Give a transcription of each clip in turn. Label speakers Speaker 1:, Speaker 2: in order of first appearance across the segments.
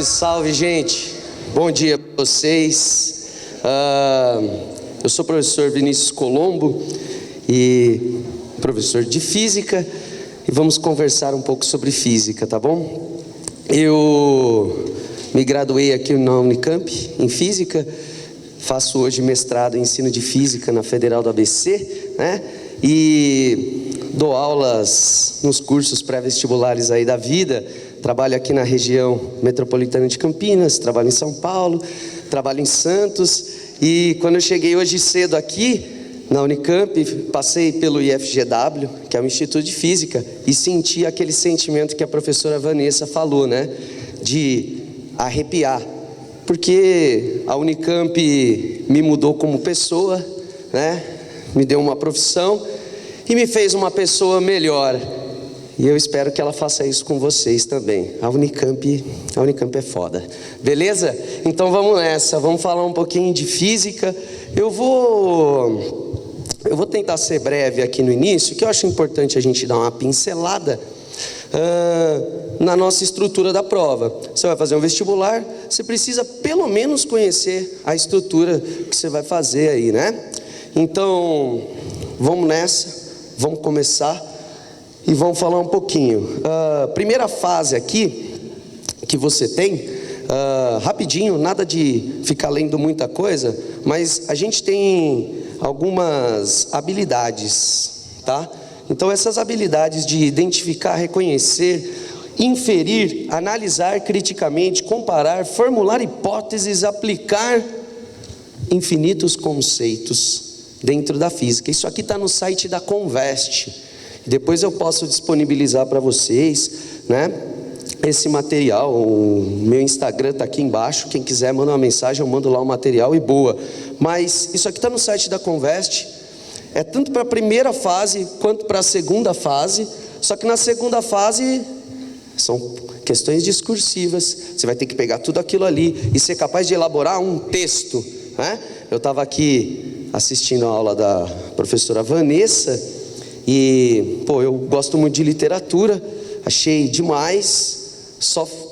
Speaker 1: Salve, gente. Bom dia para vocês. Eu sou o professor Vinícius Colombo e professor de Física e vamos conversar um pouco sobre Física, tá bom? Eu me graduei aqui na Unicamp em Física, faço hoje mestrado em Ensino de Física na Federal do ABC, né? E dou aulas nos cursos pré-vestibulares aí da vida. Trabalho aqui na região metropolitana de Campinas, trabalho em São Paulo, trabalho em Santos. E quando eu cheguei hoje cedo aqui na Unicamp, passei pelo IFGW, que é o Instituto de Física, e senti aquele sentimento que a professora Vanessa falou, né? De arrepiar. Porque a Unicamp me mudou como pessoa, né? Me deu uma profissão e me fez uma pessoa melhor. E eu espero que ela faça isso com vocês também. A Unicamp é foda. Beleza? Então vamos nessa. Vamos falar um pouquinho de física. Eu vou tentar ser breve aqui no início, que eu acho importante a gente dar uma pincelada na nossa estrutura da prova. Você vai fazer um vestibular, você precisa pelo menos conhecer a estrutura que você vai fazer aí, né? Então, vamos nessa. Vamos começar. E vamos falar um pouquinho. Primeira fase aqui, que você tem, rapidinho, nada de ficar lendo muita coisa, mas a gente tem algumas habilidades, tá? Então essas habilidades de identificar, reconhecer, inferir, analisar criticamente, comparar, formular hipóteses, aplicar infinitos conceitos dentro da física. Isso aqui está no site da Conveste. Depois eu posso disponibilizar para vocês, né, esse material. O meu Instagram está aqui embaixo. Quem quiser manda uma mensagem, eu mando lá o material e boa. Mas isso aqui está no site da Conveste. É tanto para a primeira fase quanto para a segunda fase. Só que na segunda fase são questões discursivas. Você vai ter que pegar tudo aquilo ali e ser capaz de elaborar um texto, né? Eu estava aqui assistindo a aula da professora Vanessa. E, eu gosto muito de literatura, achei demais.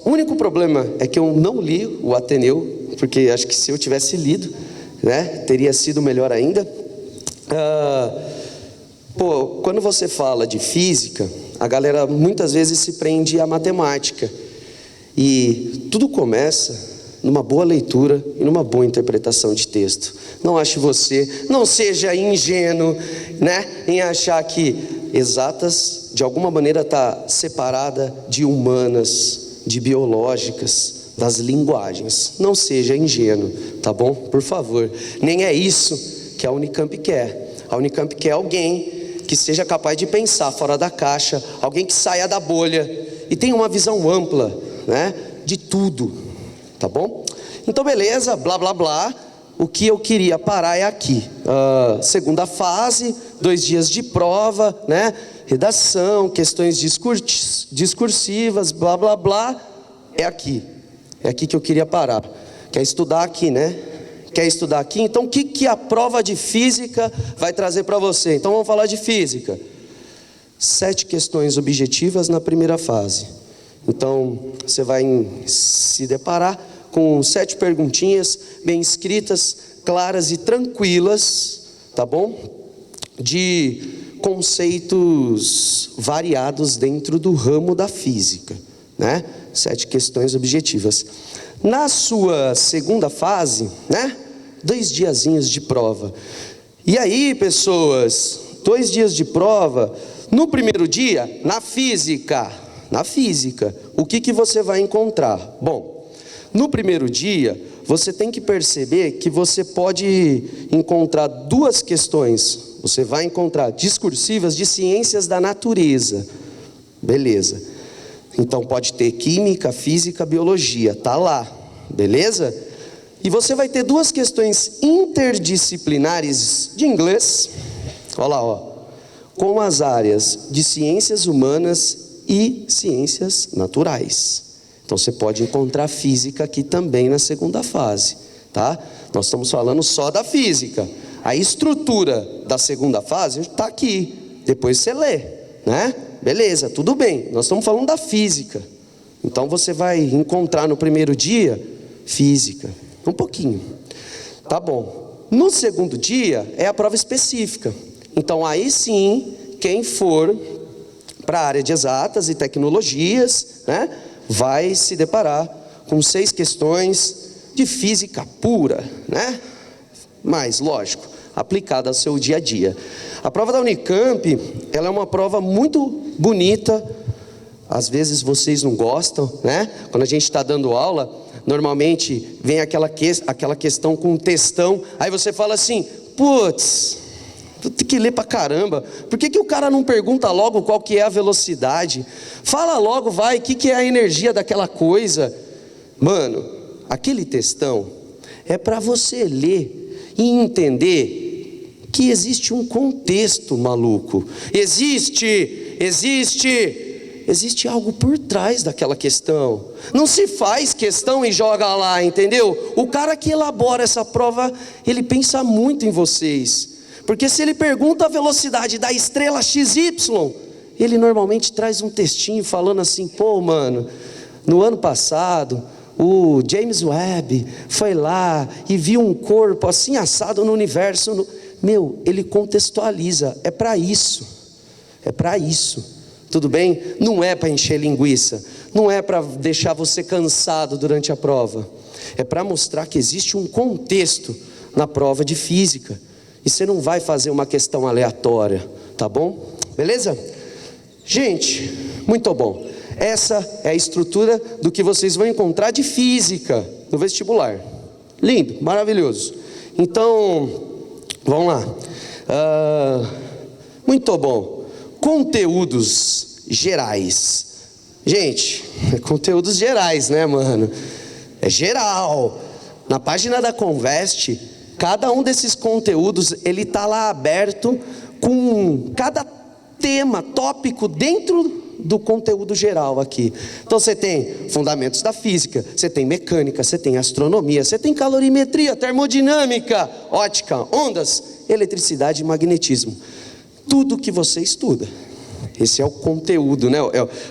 Speaker 1: O único problema é que eu não li o Ateneu, porque acho que se eu tivesse lido, né, teria sido melhor ainda. Quando você fala de física, a galera muitas vezes se prende à matemática. E tudo começa numa boa leitura e numa boa interpretação de texto. Não seja ingênuo, né, em achar que exatas de alguma maneira está separada de humanas, de biológicas, das linguagens. Não seja ingênuo, tá bom? Por favor. Nem é isso que a Unicamp quer. A Unicamp quer alguém que seja capaz de pensar fora da caixa, alguém que saia da bolha e tenha uma visão ampla, né, de tudo. Tá bom? Então beleza, blá blá blá. O que eu queria parar é aqui. Segunda fase, 2 dias de prova, né? Redação, questões discursivas, blá blá blá. É aqui que eu queria parar. Quer estudar aqui, né? Quer estudar aqui? Então o que a prova de física vai trazer para você? Então vamos falar de física. 7 questões objetivas na primeira fase. Então você vai se deparar com 7 perguntinhas bem escritas, claras e tranquilas, tá bom? De conceitos variados dentro do ramo da física, né? 7 questões objetivas. Na sua segunda fase, né? 2 diazinhos de prova. E aí, pessoas, 2 dias de prova. No primeiro dia, na física, o que você vai encontrar? Bom, no primeiro dia, você tem que perceber que você pode encontrar 2 questões. Você vai encontrar discursivas de ciências da natureza. Beleza. Então pode ter química, física, biologia. Tá lá. Beleza? E você vai ter 2 questões interdisciplinares de inglês. Olha lá, ó. Com as áreas de ciências humanas e ciências naturais. Então você pode encontrar física aqui também na segunda fase, tá? Nós estamos falando só da física. A estrutura da segunda fase está aqui. Depois você lê, né? Beleza, tudo bem. Nós estamos falando da física. Então você vai encontrar no primeiro dia física, um pouquinho. Tá bom. No segundo dia é a prova específica. Então aí sim, quem for para a área de exatas e tecnologias, né, vai se deparar com 6 questões de física pura, né? Mas, lógico, aplicada ao seu dia a dia. A prova da Unicamp, ela é uma prova muito bonita. Às vezes vocês não gostam, né? Quando a gente está dando aula, normalmente vem aquela questão com um textão. Aí você fala assim, putz, vou ter que ler pra caramba. Por que o cara não pergunta logo qual que é a velocidade? Fala logo, vai, o que é a energia daquela coisa? Mano, aquele textão é para você ler e entender que existe um contexto, maluco. Existe algo por trás daquela questão. Não se faz questão e joga lá, entendeu? O cara que elabora essa prova, ele pensa muito em vocês. Porque se ele pergunta a velocidade da estrela XY, ele normalmente traz um textinho falando assim, pô, mano, no ano passado, o James Webb foi lá e viu um corpo assim assado no universo. Meu, ele contextualiza, é para isso. Tudo bem? Não é para encher linguiça, não é para deixar você cansado durante a prova. É para mostrar que existe um contexto na prova de física. E você não vai fazer uma questão aleatória, tá bom? Beleza? Gente, muito bom. Essa é a estrutura do que vocês vão encontrar de física no vestibular. Lindo, maravilhoso. Então, vamos lá. Muito bom. Conteúdos gerais. Gente, conteúdos gerais, né, mano? É geral. Na página da Conveste, cada um desses conteúdos, ele está lá aberto com cada tema, tópico dentro do conteúdo geral aqui. Então você tem fundamentos da física, você tem mecânica, você tem astronomia, você tem calorimetria, termodinâmica, ótica, ondas, eletricidade e magnetismo. Tudo que você estuda. Esse é o conteúdo, né?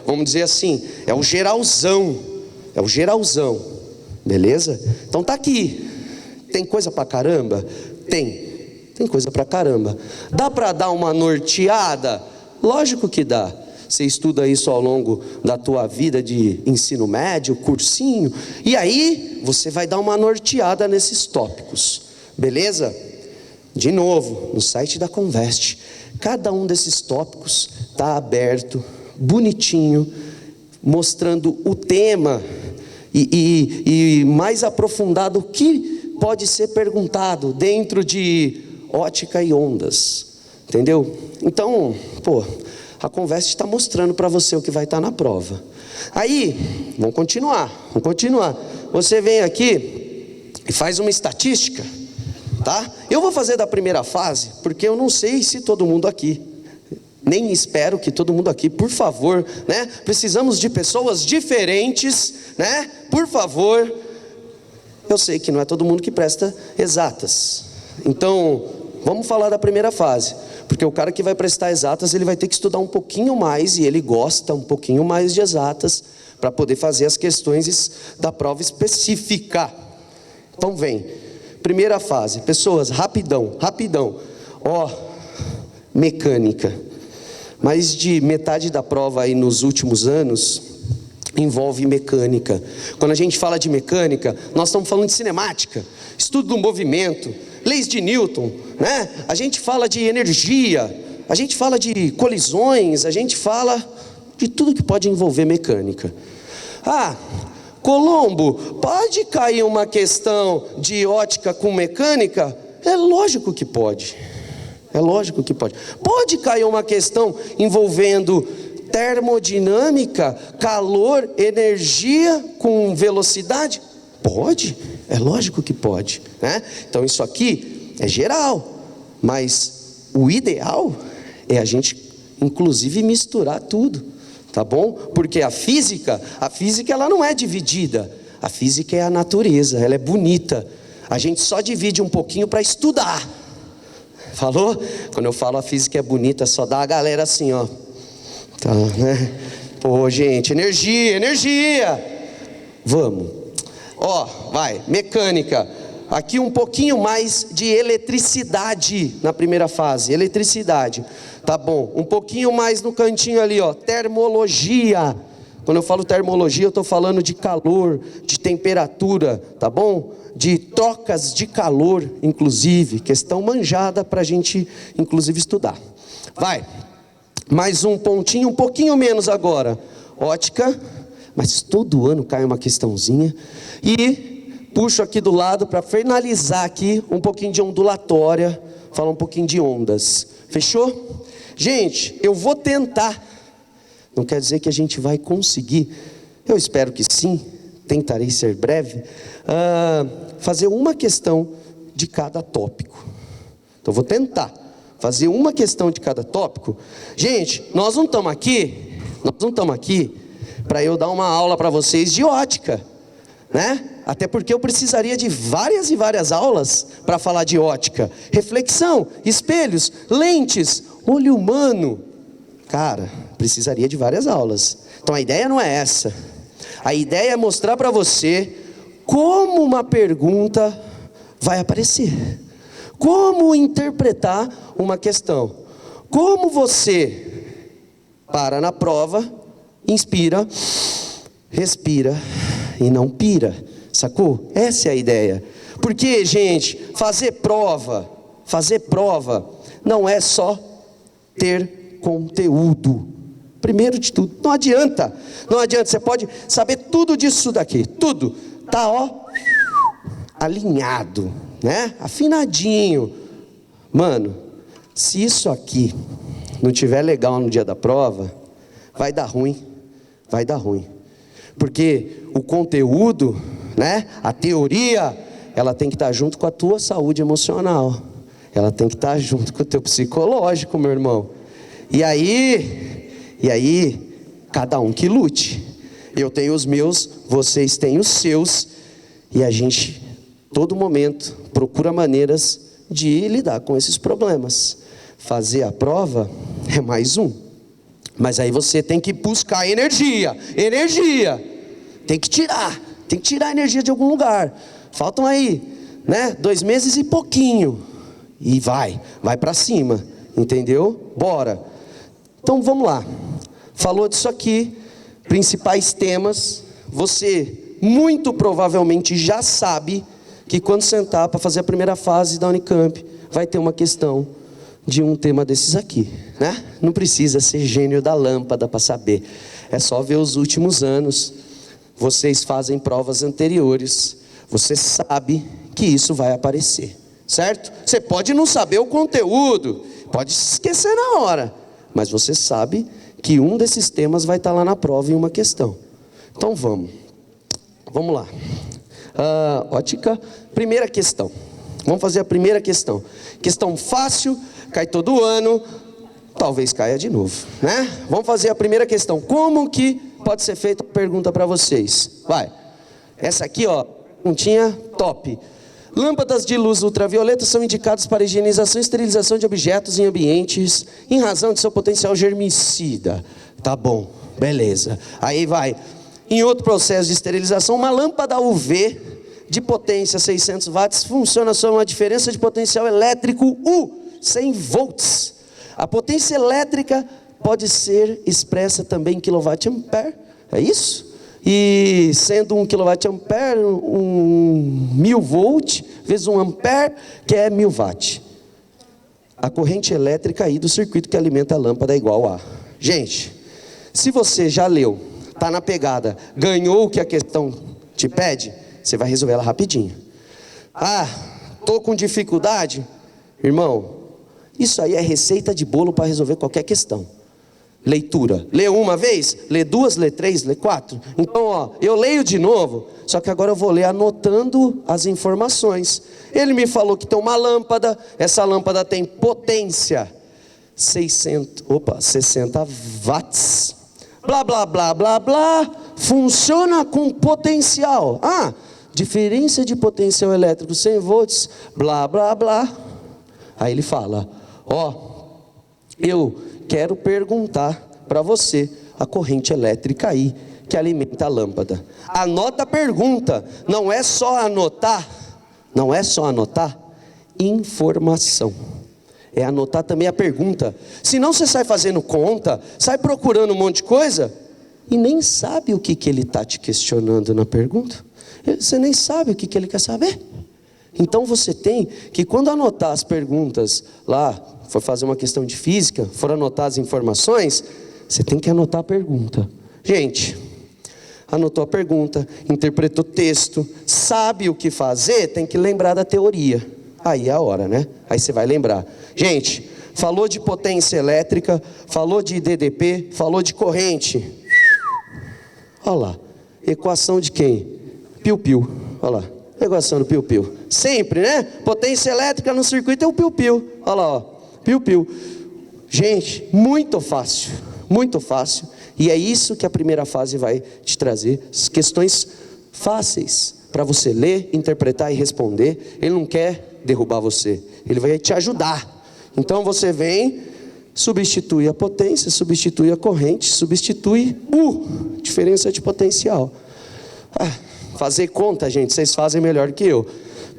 Speaker 1: Vamos dizer assim, é o geralzão. Beleza? Então tá aqui. Tem coisa pra caramba? Tem coisa pra caramba. Dá pra dar uma norteada? Lógico que dá. Você estuda isso ao longo da tua vida de ensino médio, cursinho, e aí você vai dar uma norteada nesses tópicos. Beleza? De novo, no site da Conveste, cada um desses tópicos está aberto, bonitinho, mostrando o tema e mais aprofundado o que pode ser perguntado dentro de ótica e ondas, entendeu? Então, a Conveste está mostrando para você o que vai estar na prova. Aí, vamos continuar. Você vem aqui e faz uma estatística, tá? Eu vou fazer da primeira fase, porque eu não sei se todo mundo aqui, nem espero que todo mundo aqui, por favor, né? Precisamos de pessoas diferentes, né? Por favor. Eu sei que não é todo mundo que presta exatas. Então, vamos falar da primeira fase. Porque o cara que vai prestar exatas, ele vai ter que estudar um pouquinho mais, e ele gosta um pouquinho mais de exatas, para poder fazer as questões da prova específica. Então vem, primeira fase, pessoas, rapidão, mecânica. Mais de metade da prova aí nos últimos anos envolve mecânica. Quando a gente fala de mecânica, nós estamos falando de cinemática, estudo do movimento, leis de Newton, né? A gente fala de energia, a gente fala de colisões, a gente fala de tudo que pode envolver mecânica. Colombo, pode cair uma questão de ótica com mecânica? É lógico que pode. Pode cair uma questão envolvendo termodinâmica, calor, energia com velocidade? Pode, é lógico que pode, né? Então isso aqui é geral, mas o ideal é a gente inclusive misturar tudo, tá bom? Porque a física ela não é dividida, a física é a natureza, ela é bonita, a gente só divide um pouquinho para estudar, falou? Quando eu falo a física é bonita, só dá a galera assim, ó, tá, né? Ô, gente, energia, energia. Vamos. Ó, vai, mecânica. Aqui um pouquinho mais de eletricidade na primeira fase. Eletricidade. Tá bom. Um pouquinho mais no cantinho ali, ó. Termologia. Quando eu falo termologia, eu estou falando de calor, de temperatura, tá bom? De trocas de calor, inclusive. Questão manjada para a gente, inclusive, estudar. Vai. Mais um pontinho, um pouquinho menos agora. Ótica. Mas todo ano cai uma questãozinha. E puxo aqui do lado para finalizar aqui um pouquinho de ondulatória. Falar um pouquinho de ondas. Fechou? Gente, eu vou tentar. Não quer dizer que a gente vai conseguir. Eu espero que sim. Tentarei ser breve. Fazer uma questão de cada tópico. Então vou tentar fazer uma questão de cada tópico. Gente, nós não estamos aqui para eu dar uma aula para vocês de ótica, né? Até porque eu precisaria de várias e várias aulas para falar de ótica. Reflexão, espelhos, lentes, olho humano. Cara, precisaria de várias aulas. Então a ideia não é essa. A ideia é mostrar para você como uma pergunta vai aparecer. Como interpretar uma questão. Como você para na prova, inspira, respira e não pira. Sacou? Essa é a ideia. Porque, gente, fazer prova não é só ter conteúdo. Primeiro de tudo, não adianta, você pode saber tudo disso daqui, tudo, tá ó, alinhado, né, afinadinho. Mano, se isso aqui não tiver legal no dia da prova, vai dar ruim, porque o conteúdo, né, a teoria, ela tem que estar junto com a tua saúde emocional, ela tem que estar junto com o teu psicológico, meu irmão. E aí, cada um que lute. Eu tenho os meus, vocês têm os seus, e a gente, todo momento, procura maneiras de lidar com esses problemas. Fazer a prova é mais um. Mas aí você tem que buscar energia. Tem que tirar energia de algum lugar. Faltam aí, né, 2 meses e pouquinho. E vai para cima, entendeu? Bora. Então vamos lá. Falou disso aqui, principais temas. Você muito provavelmente já sabe que quando sentar para fazer a primeira fase da Unicamp, vai ter uma questão de um tema desses aqui, né? Não precisa ser gênio da lâmpada para saber. É só ver os últimos anos. Vocês fazem provas anteriores. Você sabe que isso vai aparecer, certo? Você pode não saber o conteúdo, pode se esquecer na hora, mas você sabe que um desses temas vai estar lá na prova em uma questão. Então vamos lá. Ótica, primeira questão. Vamos fazer a primeira questão. Questão fácil, cai todo ano, talvez caia de novo, né? Vamos fazer a primeira questão. Como que pode ser feita a pergunta para vocês? Vai. Essa aqui, ó, perguntinha top. Lâmpadas de luz ultravioleta são indicadas para higienização e esterilização de objetos em ambientes em razão de seu potencial germicida. Tá bom, beleza. Aí vai. Em outro processo de esterilização, uma lâmpada UV de potência 600 watts funciona sob uma diferença de potencial elétrico U, 100 volts. A potência elétrica pode ser expressa também em kWh, é isso? E sendo 1 kWh, 1000 volt vezes 1 ampere, que é 1000 watt. A corrente elétrica aí do circuito que alimenta a lâmpada é igual a... Gente, se você já leu, está na pegada, ganhou o que a questão te pede, você vai resolver ela rapidinho. Estou com dificuldade? Irmão, isso aí é receita de bolo para resolver qualquer questão. Leitura, lê uma vez, lê 2, lê 3, lê 4. Então, ó, eu leio de novo, só que agora eu vou ler anotando as informações. Ele me falou que tem uma lâmpada, essa lâmpada tem potência 60 watts. Blá, blá, blá, blá, blá, funciona com potencial. Diferença de potencial elétrico 100 volts, blá, blá, blá. Aí ele fala, eu quero perguntar para você a corrente elétrica aí que alimenta a lâmpada. Anota a pergunta, não é só anotar informação. É anotar também a pergunta. Senão você sai fazendo conta, sai procurando um monte de coisa e nem sabe o que ele está te questionando na pergunta. Você nem sabe o que ele quer saber. Então você tem que, quando anotar as perguntas lá, for fazer uma questão de física, for anotar as informações, você tem que anotar a pergunta. Gente, anotou a pergunta, interpretou o texto, sabe o que fazer, tem que lembrar da teoria. Aí é a hora, né? Aí você vai lembrar. Gente, falou de potência elétrica, falou de DDP, falou de corrente. Olha lá, equação de quem? Piu-piu, olha lá, equação do piu-piu. Sempre, né? Potência elétrica no circuito é o piu-piu. Olha lá, ó, piu-piu. Gente, muito fácil, muito fácil. E é isso que a primeira fase vai te trazer, questões fáceis para você ler, interpretar e responder. Ele não quer derrubar você, ele vai te ajudar. Então você vem, substitui a potência, substitui a corrente, substitui diferença de potencial. Fazer conta, gente, vocês fazem melhor que eu.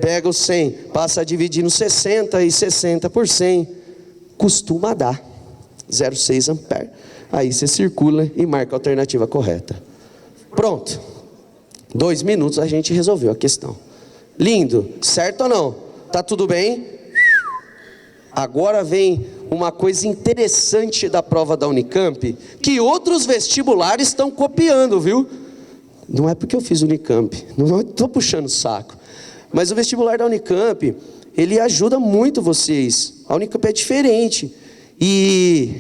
Speaker 1: Pega o 100, passa a dividir no 60 e 60 por 100, costuma dar 0,6 ampere. Aí você circula e marca a alternativa correta. Pronto. 2 minutos a gente resolveu a questão. Lindo, certo ou não? Tá tudo bem? Agora vem uma coisa interessante da prova da Unicamp, que outros vestibulares estão copiando, viu? Não é porque eu fiz Unicamp, não estou puxando o saco. Mas o vestibular da Unicamp, ele ajuda muito vocês. A Unicamp é diferente. E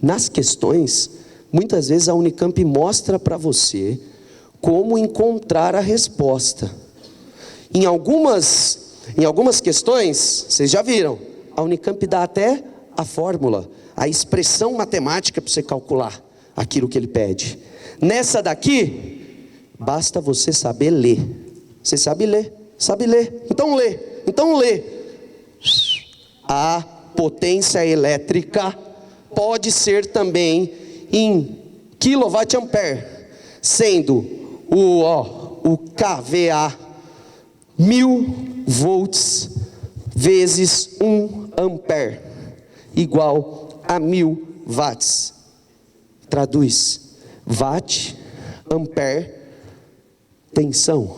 Speaker 1: nas questões, muitas vezes a Unicamp mostra para você como encontrar a resposta. Em algumas questões, vocês já viram, a Unicamp dá até a fórmula, a expressão matemática para você calcular aquilo que ele pede. Nessa daqui, basta você saber ler. Você sabe ler? Sabe ler. Então lê. A potência elétrica pode ser também em kWh, sendo o kVA 1000 volts vezes 1 ampere igual a 1000 watts. Traduz: watt, ampere, tensão.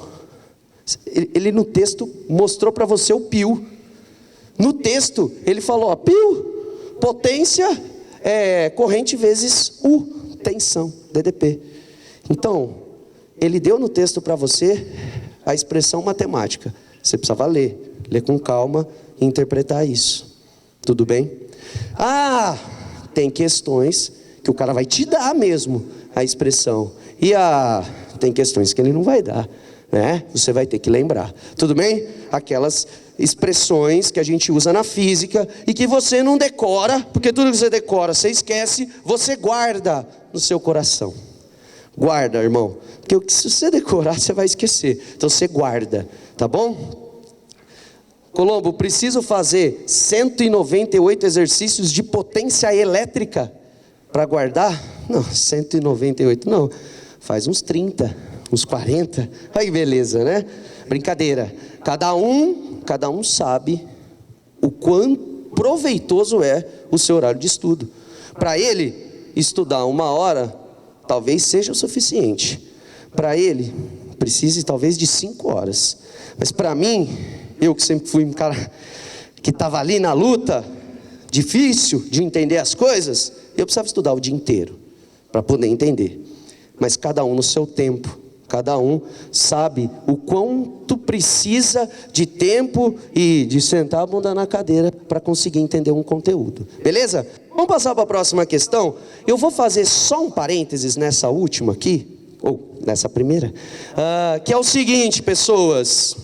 Speaker 1: Ele no texto mostrou para você o pio. No texto ele falou, pio, potência corrente vezes U, tensão, DDP. Então, ele deu no texto para você a expressão matemática. Você precisava ler com calma e interpretar isso. Tudo bem? Tem questões que o cara vai te dar mesmo a expressão. E tem questões que ele não vai dar, né? Você vai ter que lembrar. Tudo bem? Aquelas expressões que a gente usa na física e que você não decora, porque tudo que você decora, você esquece, você guarda no seu coração. Guarda, irmão, porque se você decorar, você vai esquecer. Então você guarda, tá bom? Colombo, preciso fazer 198 exercícios de potência elétrica para guardar? Não, 198 não. Faz uns 30, uns 40. Aí que beleza, né? Brincadeira. Cada um sabe o quão proveitoso é o seu horário de estudo. Para ele, estudar 1 hora talvez seja o suficiente. Para ele, precise talvez de 5 horas. Mas para mim, eu que sempre fui um cara que estava ali na luta, difícil de entender as coisas, eu precisava estudar o dia inteiro para poder entender. Mas cada um no seu tempo, cada um sabe o quanto precisa de tempo e de sentar a bunda na cadeira para conseguir entender um conteúdo. Beleza? Vamos passar para a próxima questão. Eu vou fazer só um parênteses nessa última aqui, ou nessa primeira, que é o seguinte, pessoas.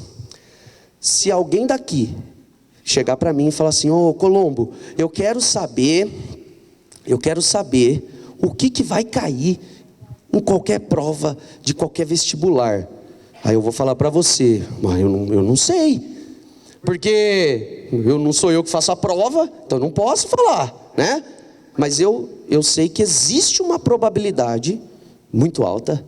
Speaker 1: Se alguém daqui chegar para mim e falar assim, Colombo, eu quero saber o que vai cair em qualquer prova de qualquer vestibular. Aí eu vou falar para você, mas eu não sei, porque não sou eu que faço a prova, então eu não posso falar, né? Mas eu eu sei que existe uma probabilidade muito alta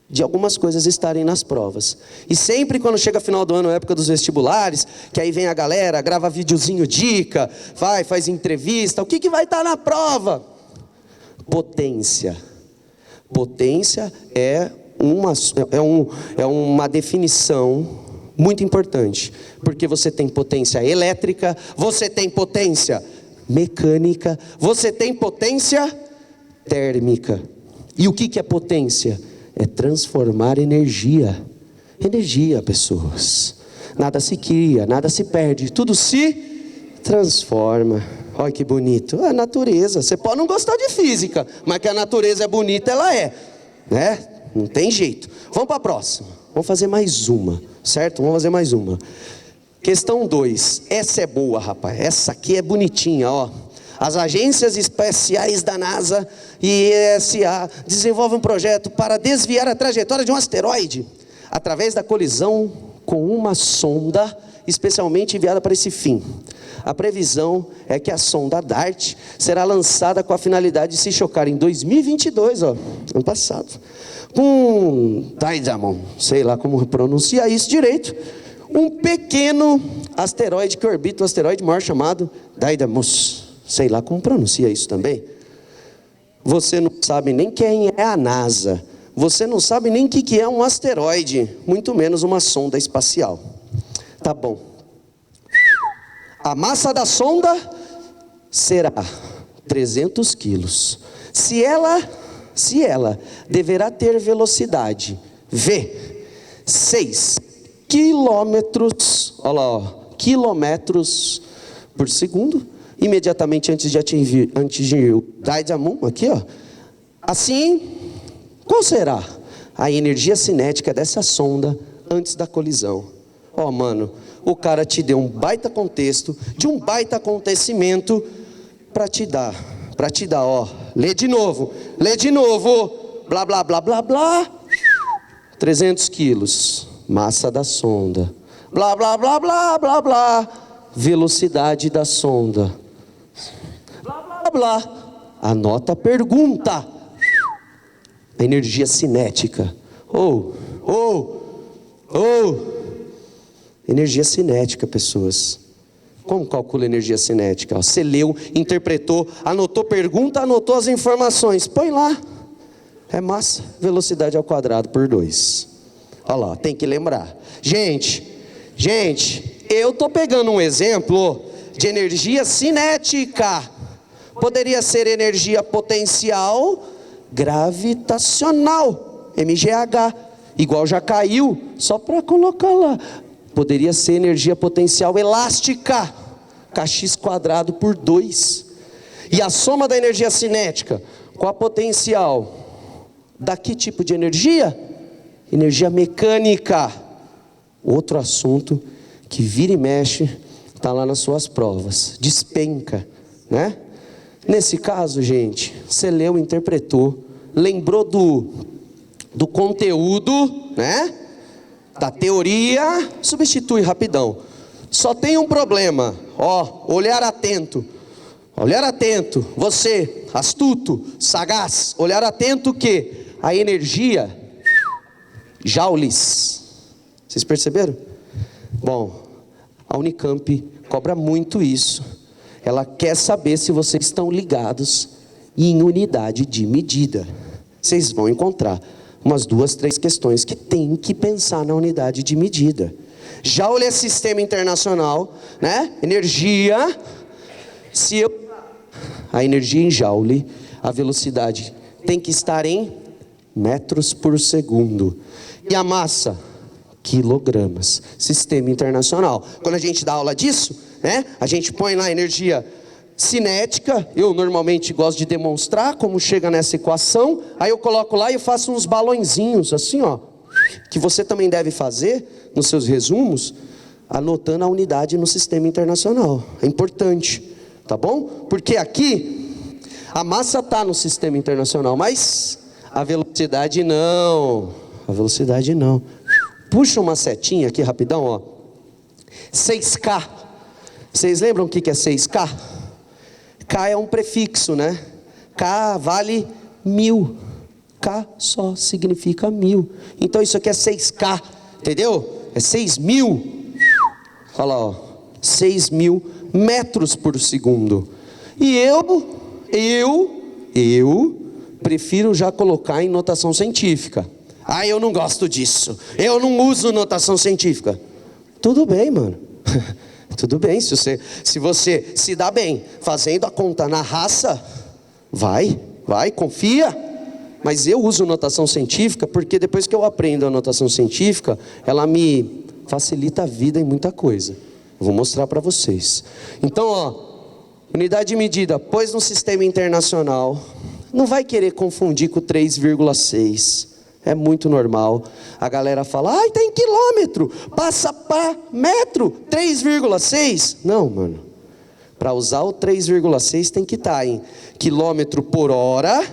Speaker 1: de algumas coisas estarem nas provas. E sempre quando chega final do ano, época dos vestibulares, que aí vem a galera, grava videozinho dica, faz entrevista, o que vai estar na prova? Potência. Potência é uma definição muito importante, porque você tem potência elétrica, você tem potência mecânica, você tem potência térmica. E o que é potência? É transformar energia. Energia, pessoas. Nada se cria, nada se perde, tudo se transforma. Olha que bonito. É a natureza. Você pode não gostar de física, mas que a natureza é bonita, ela é, né? Não tem jeito. Vamos para a próxima. Vamos fazer mais uma, certo? Vamos fazer mais uma. Questão 2. Essa é boa, rapaz. Essa aqui é bonitinha, ó. As agências espaciais da NASA e ESA desenvolvem um projeto para desviar a trajetória de um asteroide através da colisão com uma sonda especialmente enviada para esse fim. A previsão é que a sonda DART será lançada com a finalidade de se chocar em 2022, ó, ano passado, com Didymos, sei lá como pronuncia isso direito, um pequeno asteroide que orbita um asteroide maior chamado Didymos. Sei lá como pronuncia isso também. Você não sabe nem quem é a NASA. Você não sabe nem o que é um asteroide, muito menos uma sonda espacial. Tá bom. A massa da sonda será 300 quilos. Se ela deverá ter velocidade V, 6 quilômetros, olha lá, ó, quilômetros por segundo, imediatamente antes de atingir o Didymos, aqui, ó. Assim, qual será a energia cinética dessa sonda antes da colisão? Ó, mano, o cara te deu um baita contexto, de um baita acontecimento, para te dar, ó. Lê de novo, blá, blá, blá, blá, blá, 300 quilos, massa da sonda, blá, blá, blá, blá, blá, blá, velocidade da sonda, blá, blá, blá, anota a pergunta, a energia cinética, energia cinética, pessoas. Como calcula a energia cinética? Você leu, interpretou, anotou pergunta, anotou as informações. Põe lá. É massa, velocidade ao quadrado por 2. Olha lá, tem que lembrar. Gente, eu estou pegando um exemplo de energia cinética. Poderia ser energia potencial gravitacional, MGH. Igual já caiu, só para colocar lá. Poderia ser energia potencial elástica, kx quadrado por 2. E a soma da energia cinética com a potencial, da que tipo de energia? Energia mecânica. Outro assunto que vira e mexe, está lá nas suas provas, despenca, né? Nesse caso, gente, você leu, interpretou, lembrou do conteúdo, né? Da teoria, substitui rapidão. Só tem um problema, ó, olhar atento, você, astuto, sagaz, olhar atento que a energia, joules, vocês perceberam? Bom, a Unicamp cobra muito isso, ela quer saber se vocês estão ligados em unidade de medida. Vocês vão encontrar umas 2, 3 questões que tem que pensar na unidade de medida. Joule é sistema internacional, né? Energia, a energia em joule, a velocidade tem que estar em metros por segundo. E a massa, quilogramas, sistema internacional. Quando a gente dá aula disso, né? A gente põe lá energia cinética, eu normalmente gosto de demonstrar como chega nessa equação, aí eu coloco lá e eu faço uns balõezinhos assim, ó, que você também deve fazer nos seus resumos, anotando a unidade no sistema internacional. É importante, tá bom? Porque aqui a massa está no sistema internacional, mas a velocidade não. Puxa uma setinha aqui rapidão, ó. 6K. Vocês lembram o que é 6K? K é um prefixo, né? K vale 1000. K só significa 1000. Então isso aqui é 6K, entendeu? É 6.000. Olha lá, ó. 6.000 metros por segundo. E eu prefiro já colocar em notação científica. Ah, eu não gosto disso. Eu não uso notação científica. Tudo bem, mano. Tudo bem, se você se dá bem fazendo a conta na raça, vai, confia. Mas eu uso notação científica porque depois que eu aprendo a notação científica, ela me facilita a vida em muita coisa. Eu vou mostrar para vocês. Então, ó, unidade de medida, pôs no sistema internacional, não vai querer confundir com 3,6. É muito normal. A galera fala, ai, tem quilômetro, passa para metro, 3,6. Não, mano. Para usar o 3,6 tem que estar em quilômetro por hora,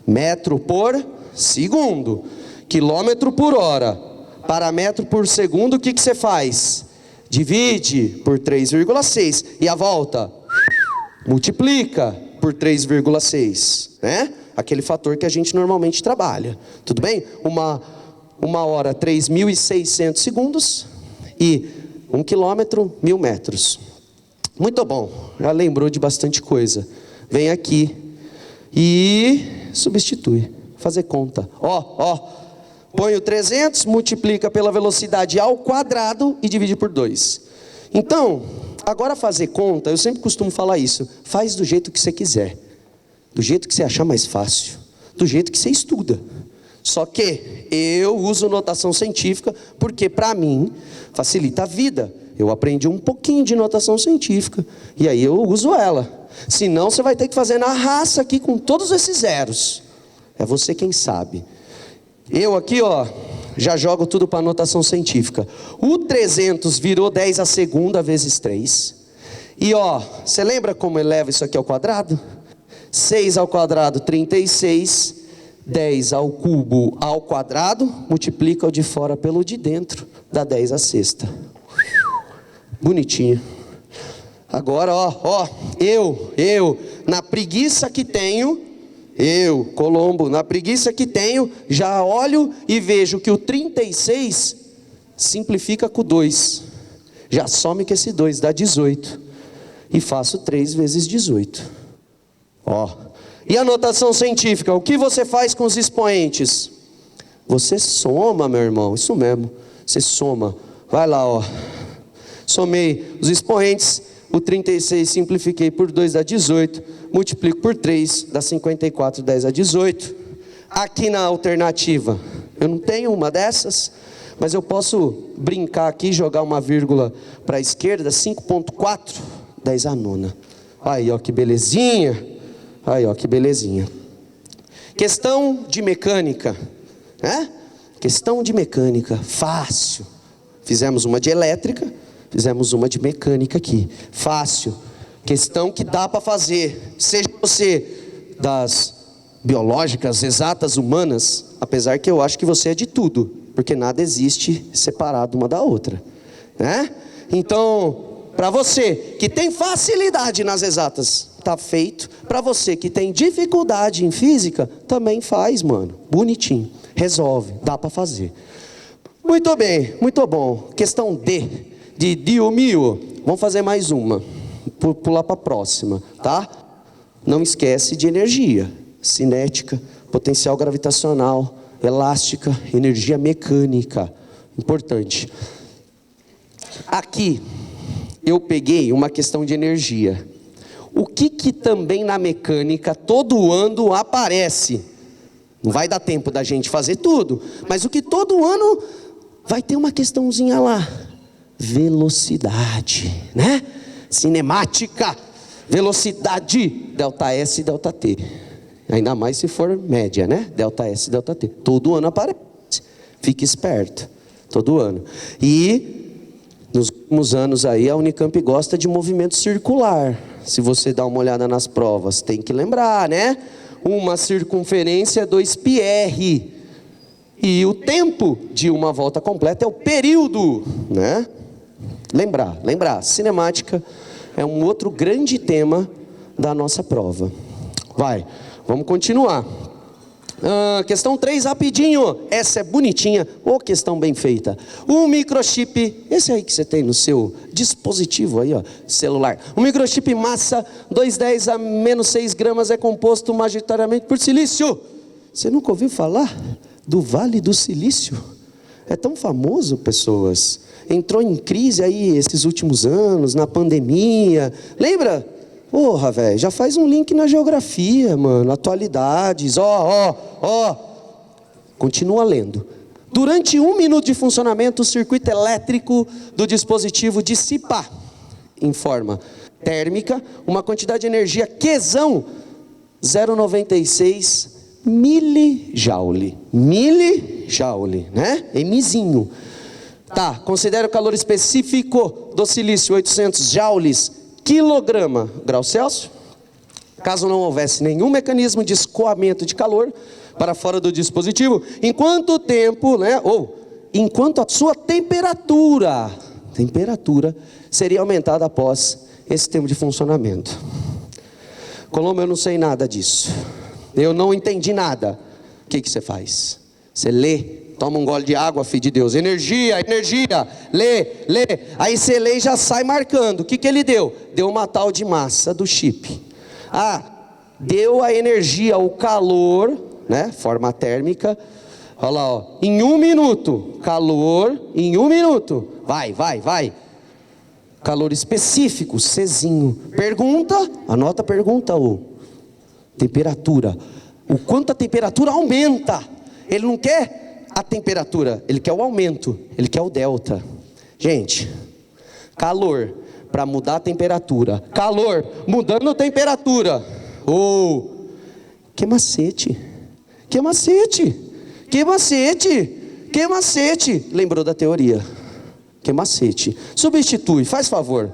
Speaker 1: metro por segundo. Quilômetro por hora para metro por segundo, o que você faz? Divide por 3,6. E a volta? Multiplica por 3,6, né? Aquele fator que a gente normalmente trabalha. Tudo bem? Uma hora, 3.600 segundos. E 1 quilômetro, 1.000 metros. Muito bom. Já lembrou de bastante coisa. Vem aqui e substitui. Fazer conta. Ó. Põe o 300, multiplica pela velocidade ao quadrado e divide por 2. Então, agora fazer conta, eu sempre costumo falar isso. Faz do jeito que você quiser. Do jeito que você achar mais fácil. Do jeito que você estuda. Só que eu uso notação científica porque para mim facilita a vida. Eu aprendi um pouquinho de notação científica e aí eu uso ela. Senão você vai ter que fazer na raça aqui com todos esses zeros. É você quem sabe. Eu aqui, ó, já jogo tudo para notação científica. O 300 virou 10 a segunda vezes 3. E ó, você lembra como eleva isso aqui ao quadrado? 6 ao quadrado, 36. 10 ao cubo ao quadrado, multiplica o de fora pelo de dentro, dá 10 a sexta. Bonitinho. Agora, ó, eu, na preguiça que tenho, Colombo, na preguiça que tenho, já olho e vejo que o 36 simplifica com 2. Já some com esse 2, dá 18. E faço 3 vezes 18. Ó. E a notação científica, o que você faz com os expoentes? Você soma, meu irmão, isso mesmo. Você soma. Vai lá, ó. Somei os expoentes, o 36 simplifiquei por 2 dá 18, multiplico por 3 dá 54, 10 a 18. Aqui na alternativa, eu não tenho uma dessas, mas eu posso brincar aqui, jogar uma vírgula para a esquerda, 5,4, 10 a nona. Aí, ó, que belezinha. Aí, ó, que belezinha. Questão de mecânica, né? Questão de mecânica, fácil. Fizemos uma de elétrica, fizemos uma de mecânica aqui. Fácil. Questão que dá para fazer. Seja você das biológicas, exatas, humanas, apesar que eu acho que você é de tudo, porque nada existe separado uma da outra, né? Então, para você que tem facilidade nas exatas, tá feito. Para você que tem dificuldade em física, também faz, mano. Bonitinho. Resolve. Dá para fazer. Muito bem. Muito bom. Questão de Diomio. Vamos fazer mais uma. Pular para a próxima, tá? Não esquece de energia. Cinética, potencial gravitacional, elástica, energia mecânica. Importante. Aqui, eu peguei uma questão de energia. O que também na mecânica todo ano aparece? Não vai dar tempo da gente fazer tudo, mas o que todo ano vai ter uma questãozinha lá. Velocidade, né? Cinemática, velocidade, delta S e delta T. Ainda mais se for média, né? Delta S e delta T. Todo ano aparece. Fique esperto. Todo ano. E nos últimos anos aí a Unicamp gosta de movimento circular. Se você dá uma olhada nas provas, tem que lembrar, né? Uma circunferência, 2πr. E o tempo de uma volta completa é o período, né? Lembrar. Cinemática é um outro grande tema da nossa prova. Vai, vamos continuar. Questão 3, rapidinho. Essa é bonitinha. Ô, questão bem feita. Um microchip, esse aí que você tem no seu dispositivo aí, ó, celular. Um microchip massa 210 a menos 6 gramas é composto majoritariamente por silício. Você nunca ouviu falar do Vale do Silício? É tão famoso, pessoas. Entrou em crise aí esses últimos anos, na pandemia. Lembra? Porra, velho, já faz um link na geografia, mano. Atualidades, ó. Continua lendo. Durante 1 minuto de funcionamento, o circuito elétrico do dispositivo dissipa, em forma térmica, uma quantidade de energia Qzão 0,96 milijoule. Milijoule, né? Mzinho. Tá, considera o calor específico do silício 800 joules quilograma grau Celsius. Caso não houvesse nenhum mecanismo de escoamento de calor para fora do dispositivo, enquanto o tempo, né, ou enquanto a sua temperatura seria aumentada após esse tempo de funcionamento. Colombo, eu não sei nada disso. Eu não entendi nada. O que você faz? Você lê. Toma um gole de água, filho de Deus. Energia. Lê. Aí você lê e já sai marcando. O que ele deu? Deu uma tal de massa do chip. Deu a energia, o calor, né? Forma térmica. Olha lá, ó. Em 1 minuto. Calor em 1 minuto. Vai. Calor específico, Czinho. Pergunta, anota a pergunta, temperatura. O quanto a temperatura aumenta. Ele não quer a temperatura, ele quer o aumento, ele quer o delta. Gente, calor para mudar a temperatura, calor mudando a temperatura. Que macete. Lembrou da teoria? Que macete. Substitui, faz favor.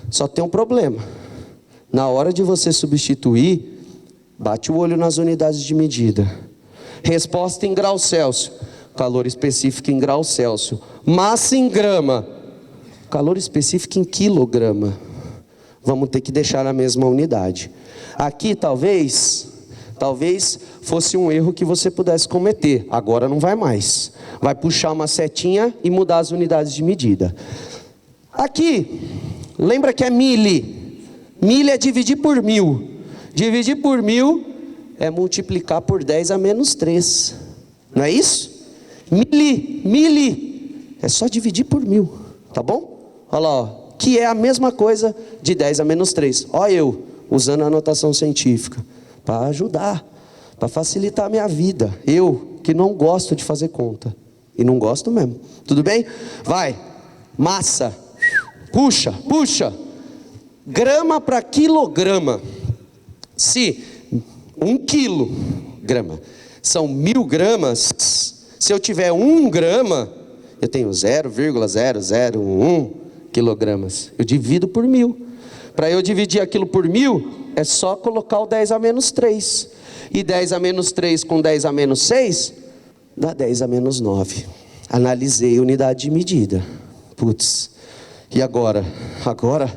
Speaker 1: Só tem um problema. Na hora de você substituir, bate o olho nas unidades de medida. Resposta em grau Celsius, calor específico em grau Celsius. Massa em grama, calor específico em quilograma. Vamos ter que deixar na mesma unidade. Aqui talvez fosse um erro que você pudesse cometer. Agora não vai mais. Vai puxar uma setinha e mudar as unidades de medida. Aqui, lembra que é mili. Mili é dividir por 1000. Dividir por 1000 é multiplicar por 10 a menos 3. Não é isso? Mili. É só dividir por 1000. Tá bom? Olha lá, ó. Que é a mesma coisa de 10 a menos 3. Olha eu, usando a notação científica. Para ajudar. Para facilitar a minha vida. Eu, que não gosto de fazer conta. E não gosto mesmo. Tudo bem? Vai. Massa. Puxa. Grama para quilograma. Se 1 quilograma são 1000 gramas, se eu tiver 1 grama, eu tenho 0,0011 quilogramas. Eu divido por 1000. Para eu dividir aquilo por 1000, é só colocar o 10 a menos 3. E 10 a menos 3 com 10 a menos 6, dá 10 a menos 9. Analisei a unidade de medida. Putz, e agora? Agora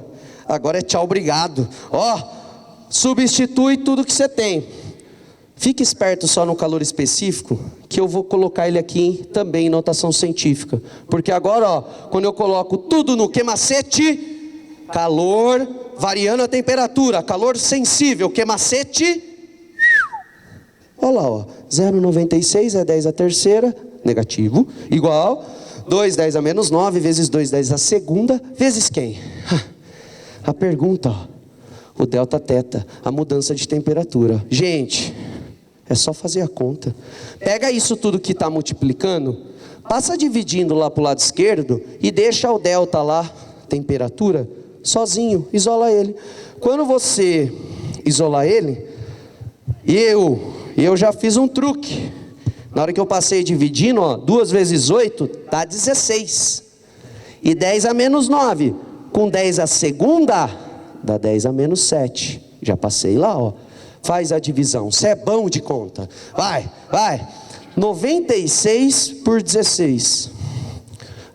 Speaker 1: é tchau, obrigado. Substitui tudo que você tem. Fique esperto só no calor específico, que eu vou colocar ele aqui também em notação científica. Porque agora, quando eu coloco tudo no que macete, calor variando a temperatura, calor sensível, que macete. Olha lá, 0,96 é 10 a terceira, negativo, igual 2, 10 a menos 9, vezes 2, 10 a segunda, vezes quem? A pergunta, o delta teta, a mudança de temperatura. Gente, é só fazer a conta. Pega isso tudo que está multiplicando, passa dividindo lá para o lado esquerdo e deixa o delta lá, temperatura, sozinho, isola ele. Quando você isolar ele, eu já fiz um truque. Na hora que eu passei dividindo, 2 vezes 8 dá 16. E 10 a menos 9, com 10 a segunda, dá 10 a menos 7. Já passei lá, Faz a divisão. Você é bom de conta. Vai. 96 por 16.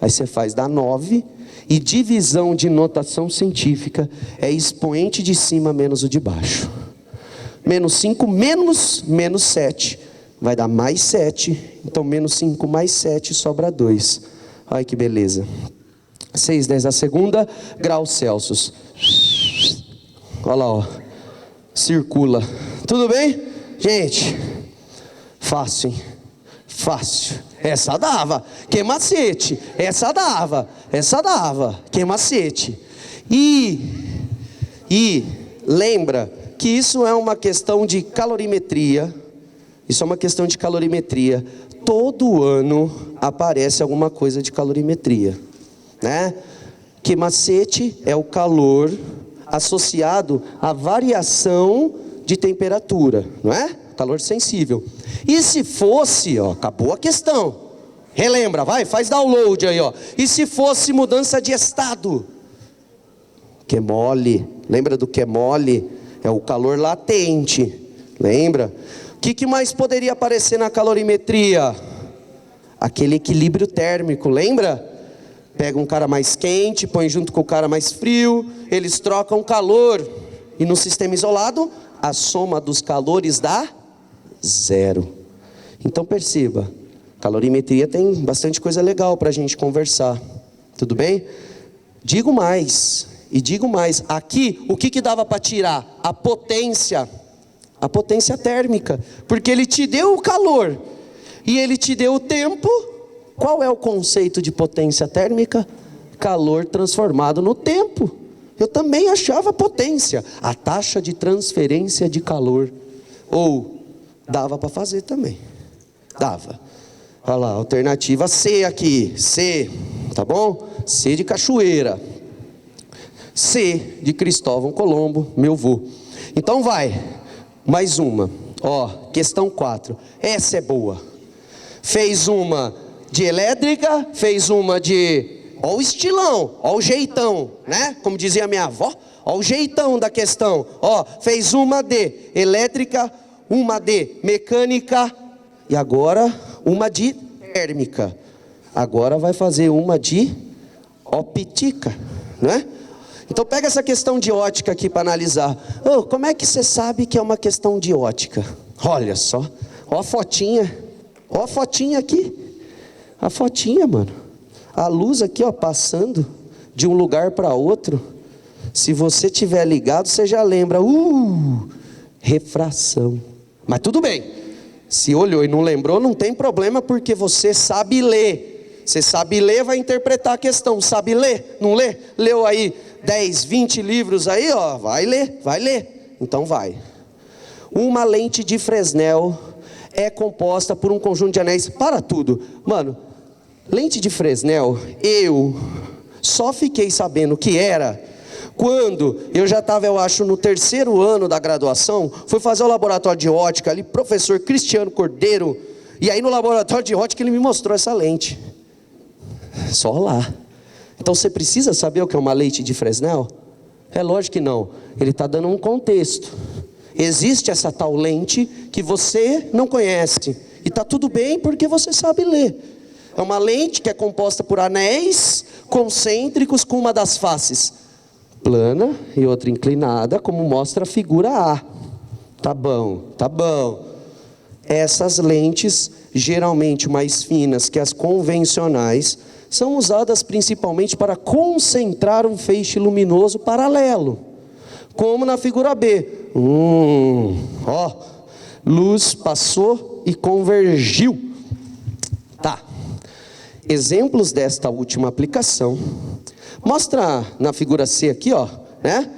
Speaker 1: Aí você faz, dá 9. E divisão de notação científica é expoente de cima menos o de baixo. Menos 5 menos 7. Vai dar mais 7. Então menos 5 mais 7 sobra 2. Olha que beleza. 6/10 graus Celsius. Olha lá, ó. Circula. Tudo bem? Gente, fácil, hein? Fácil. Essa dava. Que macete. Essa dava. Que macete. E lembra que isso é uma questão de calorimetria. Isso é uma questão de calorimetria. Todo ano aparece alguma coisa de calorimetria, né? Que macete é o calor associado à variação de temperatura, não é? Calor sensível. E se fosse, ó, acabou a questão. Relembra, vai, faz download aí, ó. E se fosse mudança de estado? Que mole. Lembra do que mole? É o calor latente. Lembra? O que mais poderia aparecer na calorimetria? Aquele equilíbrio térmico, lembra? Pega um cara mais quente, põe junto com o cara mais frio, eles trocam calor. E no sistema isolado, a soma dos calores dá 0. Então perceba, calorimetria tem bastante coisa legal para a gente conversar. Tudo bem? Digo mais, aqui o que dava para tirar? A potência térmica, porque ele te deu o calor, e ele te deu o tempo. Qual é o conceito de potência térmica? Calor transformado no tempo. Eu também achava potência, a taxa de transferência de calor. Ou, dava para fazer também. Dava. Olha lá, alternativa C aqui. C, tá bom? C de Cachoeira. C de Cristóvão Colombo, meu vô. Então vai, mais uma. Ó, questão 4. Essa é boa. Fez uma de elétrica, fez uma de... Ó o estilão, ó o jeitão, né? Como dizia minha avó, ó o jeitão da questão. Ó, fez uma de elétrica, uma de mecânica e agora uma de térmica. Agora vai fazer uma de óptica, né? Então pega essa questão de ótica aqui para analisar. Oh, como é que você sabe que é uma questão de ótica? Olha só, ó a fotinha aqui. A fotinha, mano. A luz aqui, ó, passando de um lugar para outro. Se você tiver ligado, você já lembra. Refração. Mas tudo bem. Se olhou e não lembrou, não tem problema, porque você sabe ler. Você sabe ler, vai interpretar a questão. Sabe ler? Não lê? Leu aí 10, 20 livros aí, ó. Vai ler. Então vai. Uma lente de Fresnel é composta por um conjunto de anéis. Para tudo. Mano, lente de Fresnel, eu só fiquei sabendo que era quando eu já estava, eu acho, no 3º ano da graduação. Fui fazer o laboratório de ótica ali, professor Cristiano Cordeiro. E aí no laboratório de ótica ele me mostrou essa lente. Só lá. Então você precisa saber o que é uma lente de Fresnel? É lógico que não. Ele está dando um contexto. Existe essa tal lente que você não conhece. E está tudo bem porque você sabe ler. É uma lente que é composta por anéis concêntricos com uma das faces plana e outra inclinada, como mostra a figura A. Tá bom. Essas lentes, geralmente mais finas que as convencionais, são usadas principalmente para concentrar um feixe luminoso paralelo, como na figura B. Ó, luz passou e convergiu. Tá. Exemplos desta última aplicação. Mostra na figura C aqui, ó, né?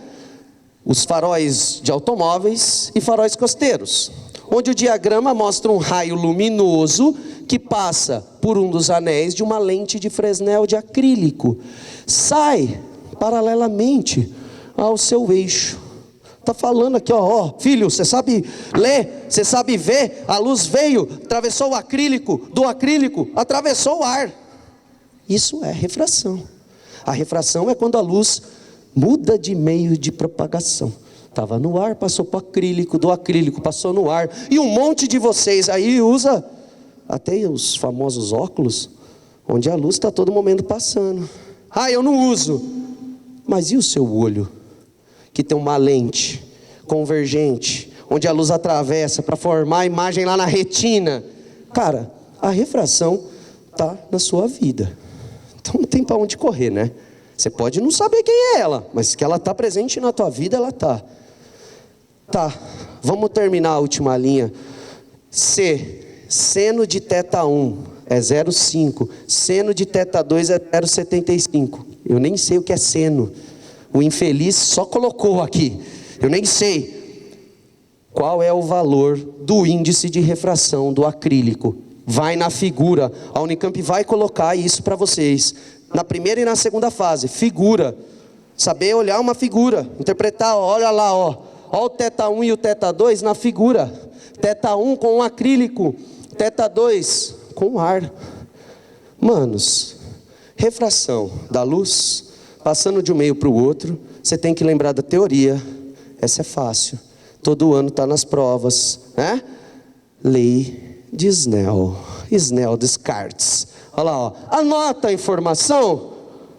Speaker 1: Os faróis de automóveis e faróis costeiros, onde o diagrama mostra um raio luminoso que passa por um dos anéis de uma lente de Fresnel de acrílico, sai paralelamente ao seu eixo. Está falando aqui, ó, filho, você sabe ler, você sabe ver, a luz veio, atravessou o acrílico, do acrílico atravessou o ar. Isso é refração. A refração é quando a luz muda de meio de propagação. Estava no ar, passou para o acrílico, do acrílico passou no ar. E um monte de vocês aí usa até os famosos óculos, onde a luz está a todo momento passando. Ah, eu não uso. Mas e o seu olho, que tem uma lente convergente, onde a luz atravessa para formar a imagem lá na retina. Cara, a refração está na sua vida. Então não tem para onde correr, né? Você pode não saber quem é ela, mas que ela está presente na tua vida, ela está. Tá, vamos terminar a última linha. Seno de θ 1 é 0,5. Seno de θ 2 é 0,75. Eu nem sei o que é seno. O infeliz só colocou aqui. Eu nem sei. Qual é o valor do índice de refração do acrílico? Vai na figura. A Unicamp vai colocar isso para vocês. Na primeira e na segunda fase. Figura. Saber olhar uma figura. Interpretar, olha lá, ó. Olha o θ 1 e o θ 2 na figura. θ 1 com um acrílico. θ 2 com ar. Manos, refração da luz, passando de um meio para o outro, você tem que lembrar da teoria. Essa é fácil. Todo ano está nas provas, né? Lei de Snell. Snell Descartes. Olha lá, ó. Anota a informação.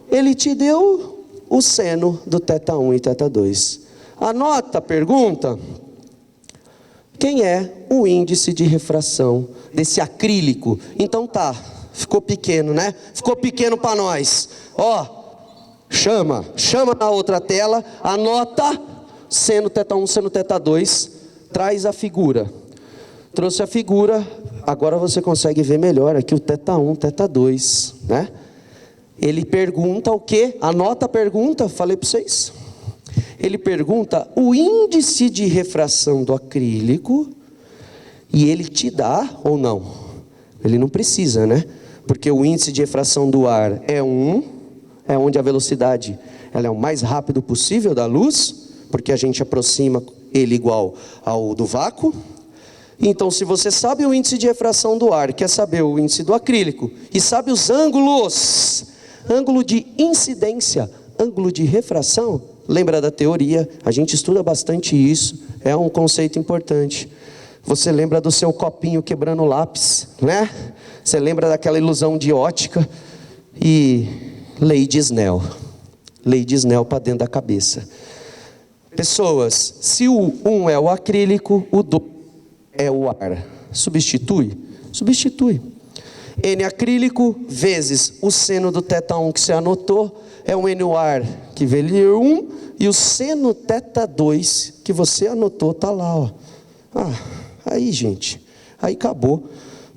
Speaker 1: Ele te deu o seno do θ 1 e θ 2. Anota a pergunta. Quem é o índice de refração desse acrílico? Então tá, ficou pequeno, né? Ficou pequeno para nós. Ó, chama na outra tela, anota seno θ 1, seno θ 2, traz a figura. Trouxe a figura, agora você consegue ver melhor aqui o θ 1, θ 2, né? Ele pergunta o quê? Anota a pergunta, falei para vocês. Ele pergunta o índice de refração do acrílico e ele te dá ou não? Ele não precisa, né? Porque o índice de refração do ar é 1, é onde a velocidade ela é o mais rápido possível da luz, porque a gente aproxima ele igual ao do vácuo. Então, se você sabe o índice de refração do ar, quer saber o índice do acrílico, e sabe os ângulos, ângulo de incidência, ângulo de refração, lembra da teoria, a gente estuda bastante isso, é um conceito importante. Você lembra do seu copinho quebrando o lápis, né? Você lembra daquela ilusão de ótica e lei de Snell. Lei de Snell para dentro da cabeça. Pessoas, se o 1 é o acrílico, o 2 é o ar. Substitui? Substitui. N acrílico vezes o seno do θ 1 que você anotou, é o N o ar que veio 1, e o seno θ 2 que você anotou está lá, ó. Aí gente, aí acabou.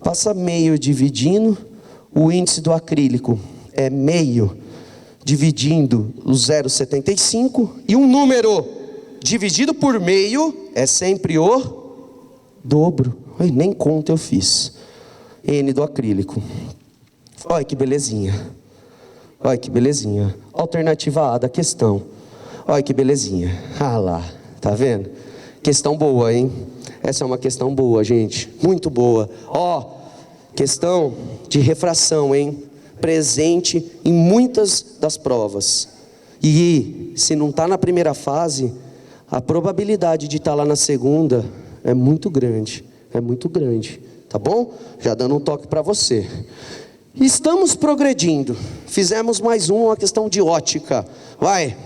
Speaker 1: Passa meio dividindo, o índice do acrílico é meio dividindo o 0,75, e um número dividido por meio é sempre o dobro. Ai, nem conta eu fiz. N do acrílico. Olha que belezinha. Olha que belezinha. Alternativa A da questão. Olha que belezinha. Ah lá, tá vendo? Questão boa, hein? Essa é uma questão boa, gente. Muito boa. Ó, questão de refração, hein? Presente em muitas das provas. E se não está na primeira fase, a probabilidade de estar lá na segunda é muito grande. É muito grande. Tá bom? Já dando um toque para você. Estamos progredindo. Fizemos mais uma questão de ótica. Vai,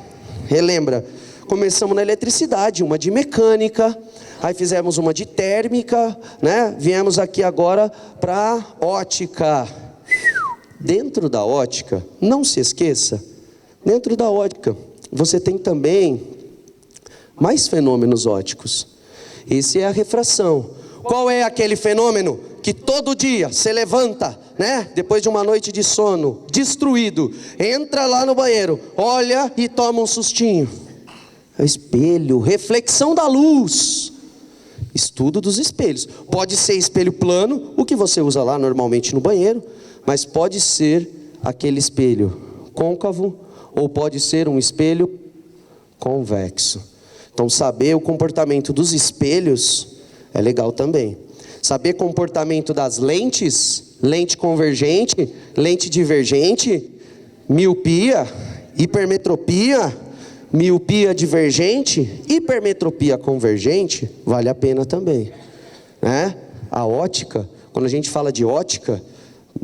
Speaker 1: relembra. Começamos na eletricidade, uma de mecânica. Aí fizemos uma de térmica, né? Viemos aqui agora para ótica. Dentro da ótica, não se esqueça, dentro da ótica, você tem também mais fenômenos óticos. Esse é a refração. Qual é aquele fenômeno que todo dia você levanta, né? Depois de uma noite de sono, destruído, entra lá no banheiro, olha e toma um sustinho. É o espelho, reflexão da luz. Estudo dos espelhos. Pode ser espelho plano, o que você usa lá normalmente no banheiro, mas pode ser aquele espelho côncavo ou pode ser um espelho convexo. Então, saber o comportamento dos espelhos é legal também. Saber comportamento das lentes, lente convergente, lente divergente, miopia, hipermetropia, miopia divergente, hipermetropia convergente, vale a pena também, né? A ótica, quando a gente fala de ótica,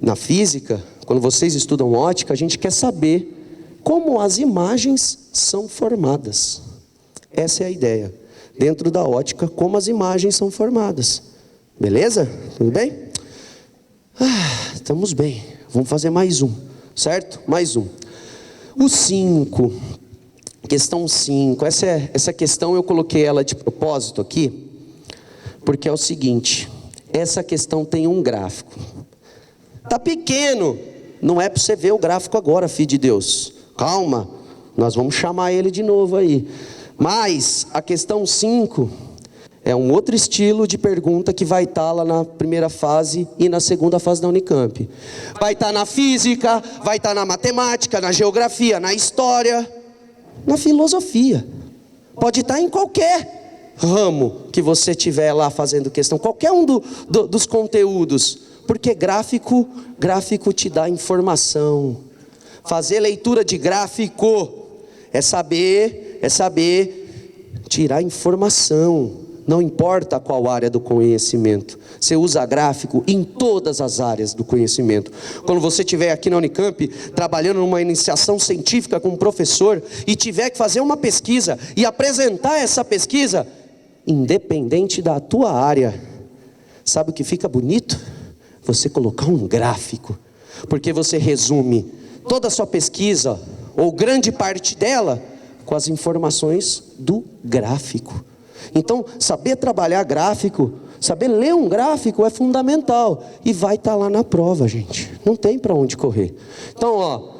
Speaker 1: na física, quando vocês estudam ótica, a gente quer saber como as imagens são formadas. Essa é a ideia. dentro da ótica, como as imagens são formadas. Beleza? Tudo bem? Estamos bem. Vamos fazer mais um, certo? Mais um. O 5, questão 5. Essa questão eu coloquei ela de propósito aqui, porque é o seguinte: essa questão tem um gráfico. Está pequeno, não é para você ver o gráfico agora, filho de Deus. Calma, nós vamos chamar ele de novo aí. Mas a questão 5 é um outro estilo de pergunta que vai estar lá na primeira fase e na segunda fase da Unicamp. Vai estar na física, vai estar na matemática, na geografia, na história, na filosofia. Pode estar em qualquer ramo que você tiver lá fazendo questão, qualquer um dos conteúdos. Porque gráfico te dá informação. Fazer leitura de gráfico é saber tirar informação. Não importa qual área do conhecimento, você usa gráfico em todas as áreas do conhecimento. Quando você estiver aqui na Unicamp, trabalhando numa iniciação científica com um professor, e tiver que fazer uma pesquisa, e apresentar essa pesquisa, independente da tua área, sabe o que fica bonito? Você colocar um gráfico, porque você resume toda a sua pesquisa, ou grande parte dela, com as informações do gráfico. Então, saber trabalhar gráfico, saber ler um gráfico é fundamental. E vai estar lá na prova, gente. Não tem para onde correr. Então,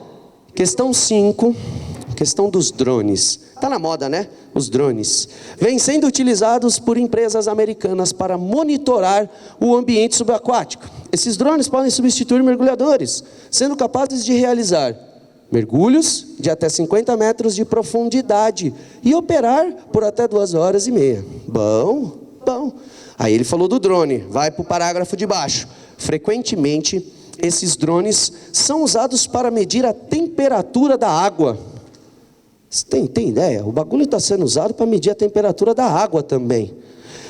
Speaker 1: questão 5, questão dos drones. Está na moda, né? Os drones. Vêm sendo utilizados por empresas americanas para monitorar o ambiente subaquático. Esses drones podem substituir mergulhadores, sendo capazes de realizar mergulhos de até 50 metros de profundidade e operar por até 2 horas e meia. Bom. Aí ele falou do drone, vai para o parágrafo de baixo. Frequentemente, esses drones são usados para medir a temperatura da água. Você tem ideia? O bagulho está sendo usado para medir a temperatura da água também,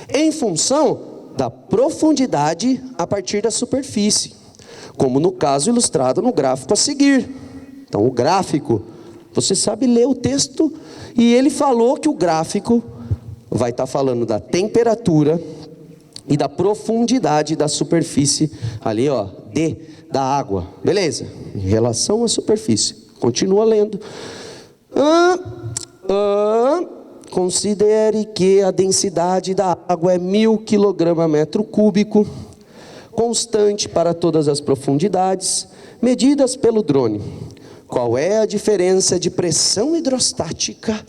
Speaker 1: em função da profundidade a partir da superfície, como no caso ilustrado no gráfico a seguir. Então, o gráfico, você sabe ler o texto, e ele falou que o gráfico vai estar falando da temperatura e da profundidade da superfície, ali da água, beleza? Em relação à superfície, continua lendo. Considere que a densidade da água é 1000 kg/m³, constante para todas as profundidades, medidas pelo drone. Qual é a diferença de pressão hidrostática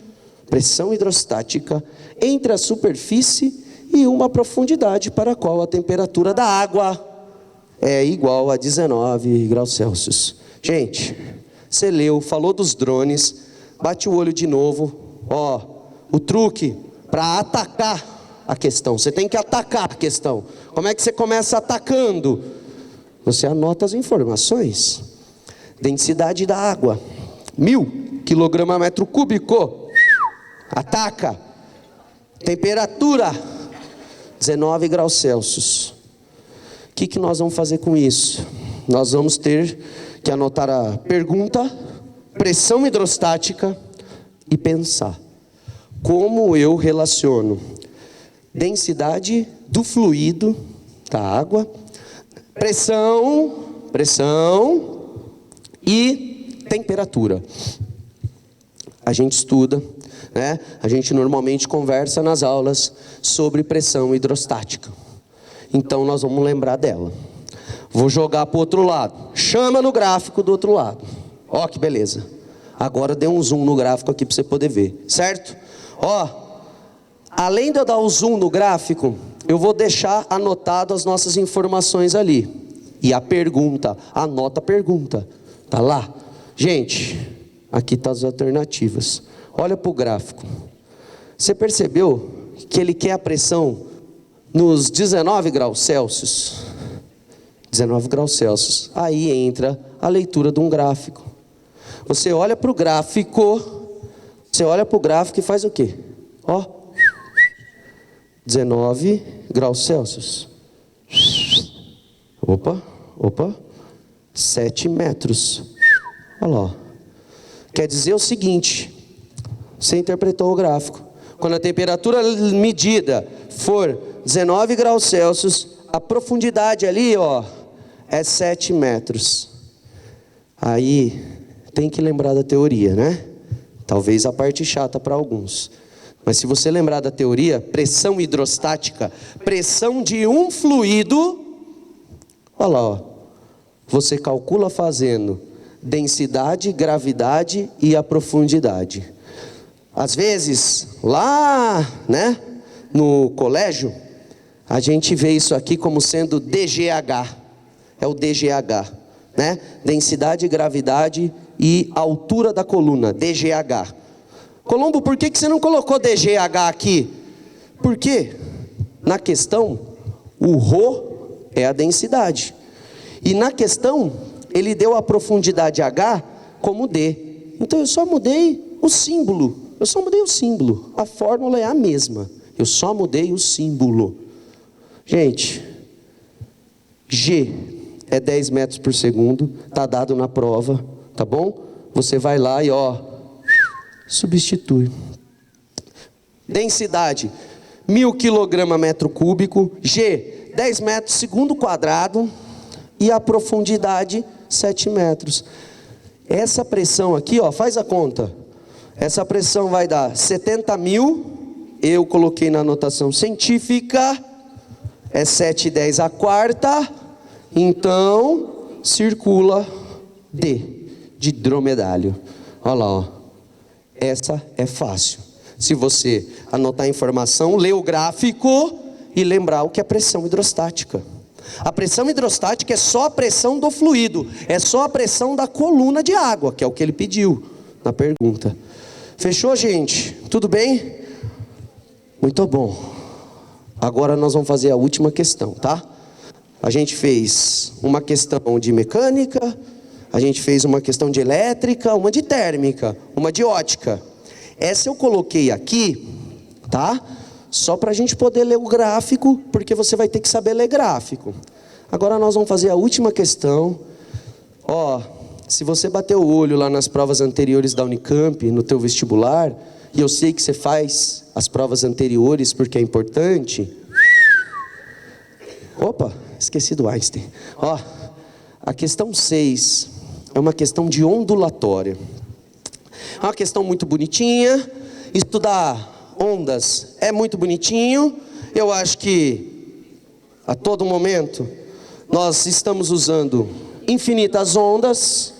Speaker 1: entre a superfície e uma profundidade para a qual a temperatura da água é igual a 19 graus Celsius? Gente, você leu, falou dos drones, bate o olho de novo. O truque para atacar a questão. Você tem que atacar a questão. Como é que você começa atacando? Você anota as informações. Densidade da água, 1000 kg/m³. Ataca. Temperatura, 19 graus Celsius. O que nós vamos fazer com isso? Nós vamos ter que anotar a pergunta, pressão hidrostática, e pensar: como eu relaciono densidade do fluido, da água, pressão e temperatura. A gente estuda, né? A gente normalmente conversa nas aulas sobre pressão hidrostática. Então nós vamos lembrar dela. Vou jogar para o outro lado. Chama no gráfico do outro lado. Que beleza. Agora dê um zoom no gráfico aqui para você poder ver, certo? Além de eu dar o zoom no gráfico, eu vou deixar anotado as nossas informações ali. E a pergunta, anota a pergunta. Tá lá? Gente, aqui tá as alternativas. Olha para o gráfico. Você percebeu que ele quer a pressão nos 19 graus Celsius? 19 graus Celsius. Aí entra a leitura de um gráfico. Você olha para o gráfico, e faz o quê? 19 graus Celsius. Opa. 7 metros. Olha lá. Quer dizer o seguinte: você interpretou o gráfico. Quando a temperatura medida for 19 graus Celsius, a profundidade ali, ó, é 7 metros. Aí tem que lembrar da teoria, né? Talvez a parte chata para alguns. Mas se você lembrar da teoria, pressão hidrostática, pressão de um fluido, olha lá, ó, você calcula fazendo densidade, gravidade e a profundidade. Às vezes, lá, né, no colégio, a gente vê isso aqui como sendo DGH. É o DGH, né? Densidade, gravidade e altura da coluna, DGH. Colombo, por que você não colocou DGH aqui? Porque na questão, o ρ é a densidade. E na questão, ele deu a profundidade H como D. Então eu só mudei o símbolo. A fórmula é a mesma. Eu só mudei o símbolo. Gente, G é 10 metros por segundo. Está dado na prova, tá bom? Você vai lá e ó, substitui. Densidade, 1000 kg metro cúbico. G, 10 metros segundo quadrado. E a profundidade, 7 metros. Essa pressão aqui, ó, faz a conta. Essa pressão vai dar 70.000. Eu coloquei na anotação científica. É 7,10 a quarta. Então, circula D, de dromedário. Olha lá, ó. Essa é fácil. Se você anotar a informação, ler o gráfico e lembrar o que é pressão hidrostática. A pressão hidrostática é só a pressão do fluido, é só a pressão da coluna de água, que é o que ele pediu na pergunta. Fechou, gente? Tudo bem? Muito bom. Agora nós vamos fazer a última questão, tá? A gente fez uma questão de mecânica, a gente fez uma questão de elétrica, uma de térmica, uma de ótica. Essa eu coloquei aqui, tá? Só para a gente poder ler o gráfico, porque você vai ter que saber ler gráfico. Agora nós vamos fazer a última questão. Ó, se você bater o olho lá nas provas anteriores da Unicamp, no teu vestibular, e eu sei que você faz as provas anteriores porque é importante. Opa, esqueci do Einstein. Ó, a questão 6 é uma questão de ondulatória. É uma questão muito bonitinha. Estudar ondas é muito bonitinho. Eu acho que a todo momento nós estamos usando infinitas ondas.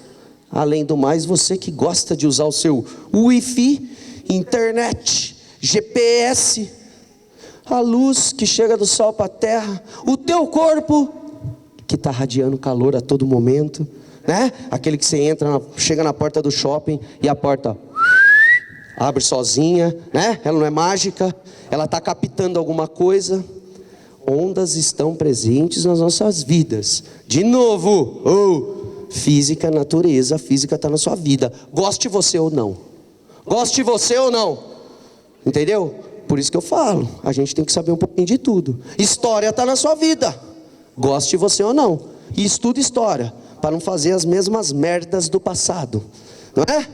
Speaker 1: Além do mais, você que gosta de usar o seu Wi-Fi, internet, GPS, a luz que chega do sol para a terra, o teu corpo que está radiando calor a todo momento, né? Aquele que você entra, chega na porta do shopping e a porta abre sozinha, né? Ela não é mágica, ela está captando alguma coisa. Ondas estão presentes nas nossas vidas. De novo, física, natureza, a física está na sua vida. Goste você ou não. Goste você ou não. Entendeu? Por isso que eu falo, a gente tem que saber um pouquinho de tudo. História está na sua vida. Goste você ou não. E estuda história, para não fazer as mesmas merdas do passado. Não é?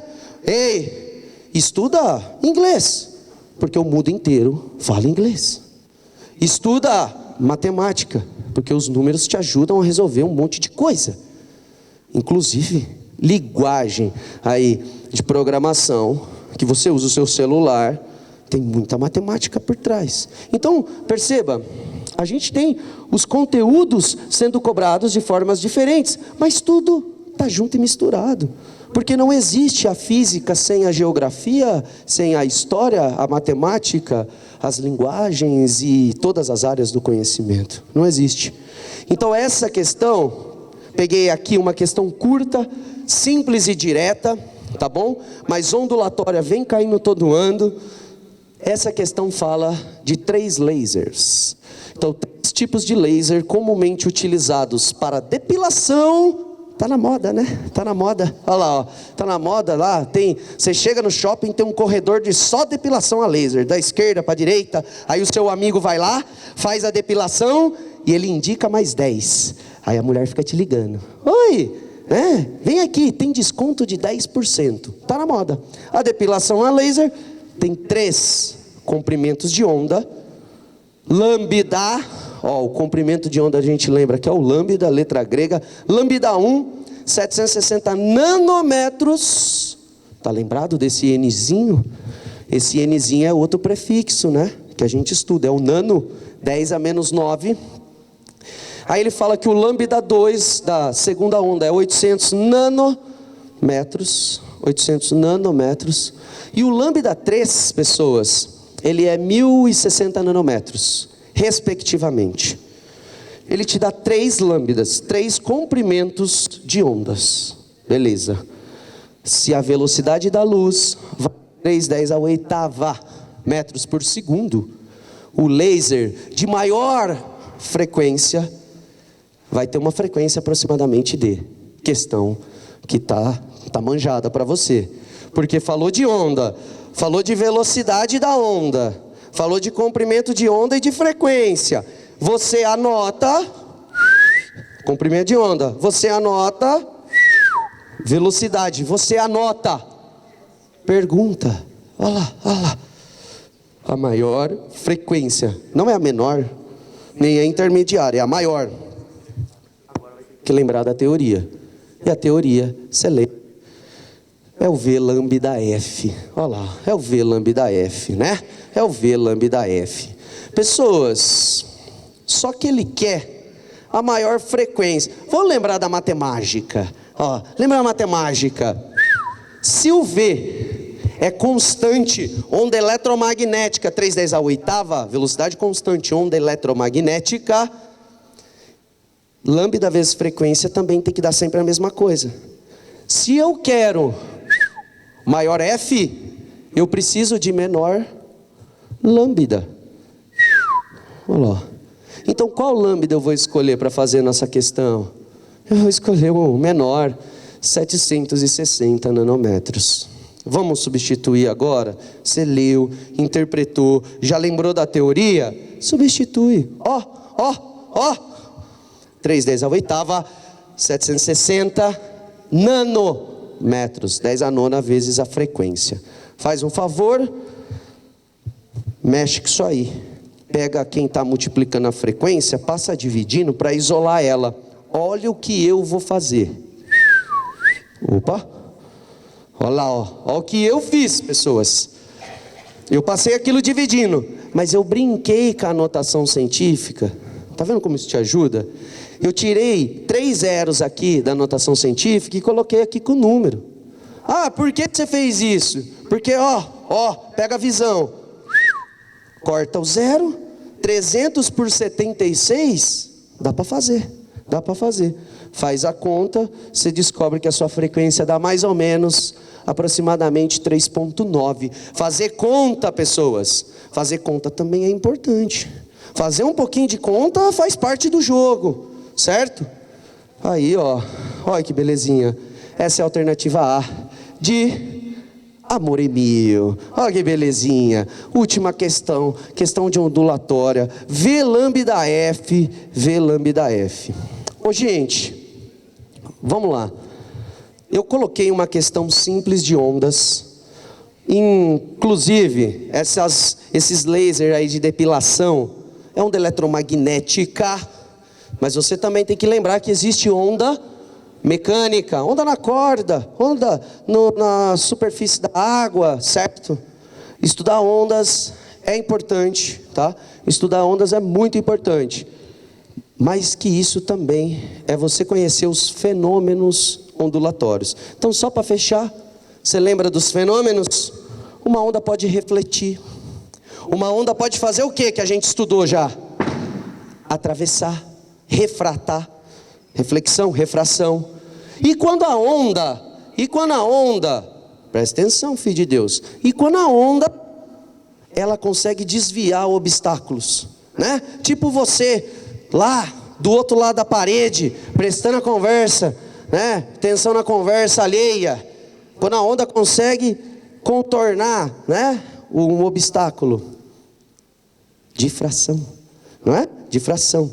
Speaker 1: Ei, estuda inglês, porque o mundo inteiro fala inglês. Estuda matemática, porque os números te ajudam a resolver um monte de coisa. Inclusive, linguagem aí de programação, que você usa o seu celular, tem muita matemática por trás. Então, perceba, a gente tem os conteúdos sendo cobrados de formas diferentes, mas tudo está junto e misturado. Porque não existe a física sem a geografia, sem a história, a matemática, as linguagens e todas as áreas do conhecimento. Não existe. Então essa questão, peguei aqui uma questão curta, simples e direta, tá bom? Mas ondulatória, vem caindo todo ano. Essa questão fala de 3 lasers. Então, 3 tipos de laser comumente utilizados para depilação. Tá na moda, né? Tá na moda. Olha lá, ó. Tá na moda lá. Você chega no shopping, tem um corredor de só depilação a laser, da esquerda para a direita. Aí o seu amigo vai lá, faz a depilação e ele indica mais 10. Aí a mulher fica te ligando. Oi, né? Vem aqui, tem desconto de 10%. Tá na moda. A depilação a laser tem 3 comprimentos de onda. Lambda, ó, o comprimento de onda a gente lembra que é o lambda, letra grega. Lambda 1, 760 nanômetros. Tá lembrado desse Nzinho? Esse Nzinho é outro prefixo, né? Que a gente estuda, é o nano, 10 a menos 9. Aí ele fala que o lambda 2 da segunda onda é 800 nanômetros. 800 nanômetros. E o lambda 3, pessoas, ele é 1060 nanômetros, respectivamente. Ele te dá 3 lambdas, 3 comprimentos de ondas. Beleza. Se a velocidade da luz vai 3,10 a oitava metros por segundo, o laser de maior frequência vai ter uma frequência aproximadamente de questão que tá manjada para você. Porque falou de onda, falou de velocidade da onda, falou de comprimento de onda e de frequência. Você anota comprimento de onda, você anota velocidade, você anota. Pergunta, olha lá. A maior frequência, não é a menor, nem a intermediária, é a maior. Agora vai ter que lembrar da teoria. E a teoria, você lê, é o V lambda F. Olha lá, é o V lambda F, né? É o V lambda F. Pessoas, só que ele quer a maior frequência. Vamos lembrar da matemática. Ó, lembra da matemática? Se o V é constante, onda eletromagnética, 3,10 a oitava, velocidade constante, onda eletromagnética, lambda vezes frequência também tem que dar sempre a mesma coisa. Se eu quero maior F, eu preciso de menor lambda. Olha lá. Então qual lambda eu vou escolher para fazer nossa questão? Eu vou escolher o menor, 760 nanômetros. Vamos substituir agora? Você leu, interpretou, já lembrou da teoria? Substitui. Ó. 3,10 a oitava, 760 nanômetros. 10 a nona vezes a frequência. Faz um favor, mexe com isso aí. Pega quem está multiplicando a frequência, passa dividindo para isolar ela. Olha o que eu vou fazer. Opa. Olha lá, ó. Olha o que eu fiz, pessoas. Eu passei aquilo dividindo, mas eu brinquei com a anotação científica. Tá vendo como isso te ajuda? Eu tirei 3 zeros aqui da anotação científica e coloquei aqui com o número. Ah, por que você fez isso? Porque, pega a visão. Corta o zero, 300 por 76, dá para fazer. Faz a conta, você descobre que a sua frequência dá mais ou menos aproximadamente 3,9. Fazer conta, pessoas. Fazer conta também é importante. Fazer um pouquinho de conta faz parte do jogo, certo? Aí, olha que belezinha. Essa é a alternativa A de amor é mil. Olha que belezinha. Última questão de ondulatória. V lambda F. Ô, gente, vamos lá. Eu coloquei uma questão simples de ondas. Inclusive, esses lasers aí de depilação é onda eletromagnética. Mas você também tem que lembrar que existe onda mecânica, onda na corda, onda na superfície da água, certo? Estudar ondas é importante, tá? Estudar ondas é muito importante. Mas que isso também é você conhecer os fenômenos ondulatórios. Então, só para fechar, você lembra dos fenômenos? Uma onda pode refletir. Uma onda pode fazer o que a gente estudou já? Atravessar, refratar, reflexão, refração. E quando a onda, presta atenção, filho de Deus. E quando a onda, ela consegue desviar obstáculos, né? Tipo você lá do outro lado da parede, prestando a conversa, né? Atenção na conversa alheia. Quando a onda consegue contornar, né? Um obstáculo. Difração, não é? Difração.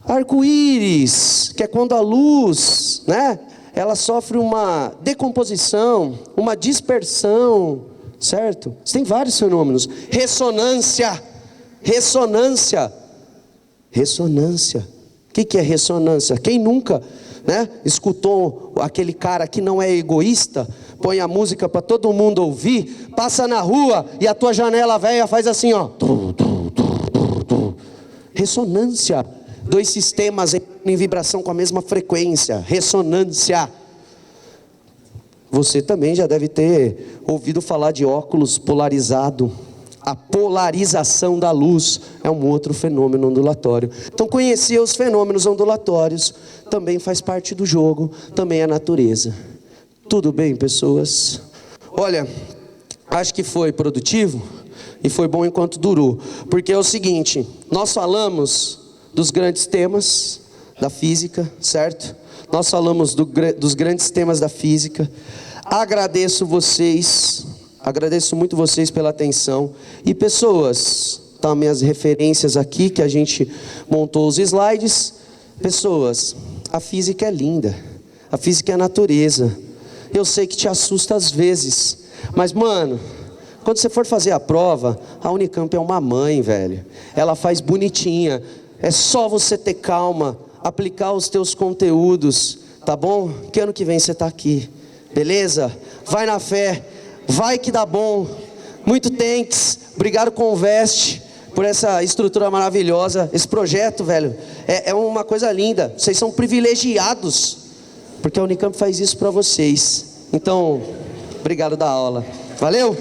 Speaker 1: Arco-íris, que é quando a luz, né? Ela sofre uma decomposição, uma dispersão, certo? Você tem vários fenômenos. Ressonância. Ressonância. Ressonância. O que é ressonância? Quem nunca, né, escutou aquele cara que não é egoísta, põe a música para todo mundo ouvir, passa na rua e a tua janela velha faz assim, ó. Ressonância. Dois sistemas em vibração com a mesma frequência. Ressonância. Você também já deve ter ouvido falar de óculos polarizado. A polarização da luz é um outro fenômeno ondulatório. Então conhecer os fenômenos ondulatórios também faz parte do jogo, também é natureza. Tudo bem, pessoas? Olha, acho que foi produtivo e foi bom enquanto durou. Porque é o seguinte, nós falamos dos grandes temas da física, certo? Nós falamos dos grandes temas da física. Agradeço muito vocês pela atenção. E pessoas, tá, minhas referências aqui, que a gente montou os slides. Pessoas, a física é linda, a física é a natureza. Eu sei que te assusta às vezes, mas mano, quando você for fazer a prova, a Unicamp é uma mãe, velho. Ela faz bonitinha, é só você ter calma, aplicar os teus conteúdos, tá bom? Que ano que vem você tá aqui, beleza? Vai na fé, vai que dá bom. Muito thanks, obrigado Convest por essa estrutura maravilhosa. Esse projeto, velho, é uma coisa linda. Vocês são privilegiados, porque a Unicamp faz isso para vocês. Então, obrigado da aula. Valeu?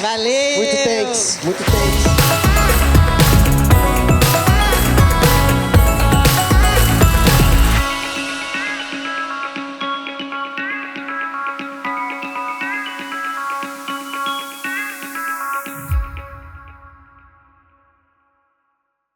Speaker 2: Valeu!
Speaker 1: Muito thanks, muito thanks.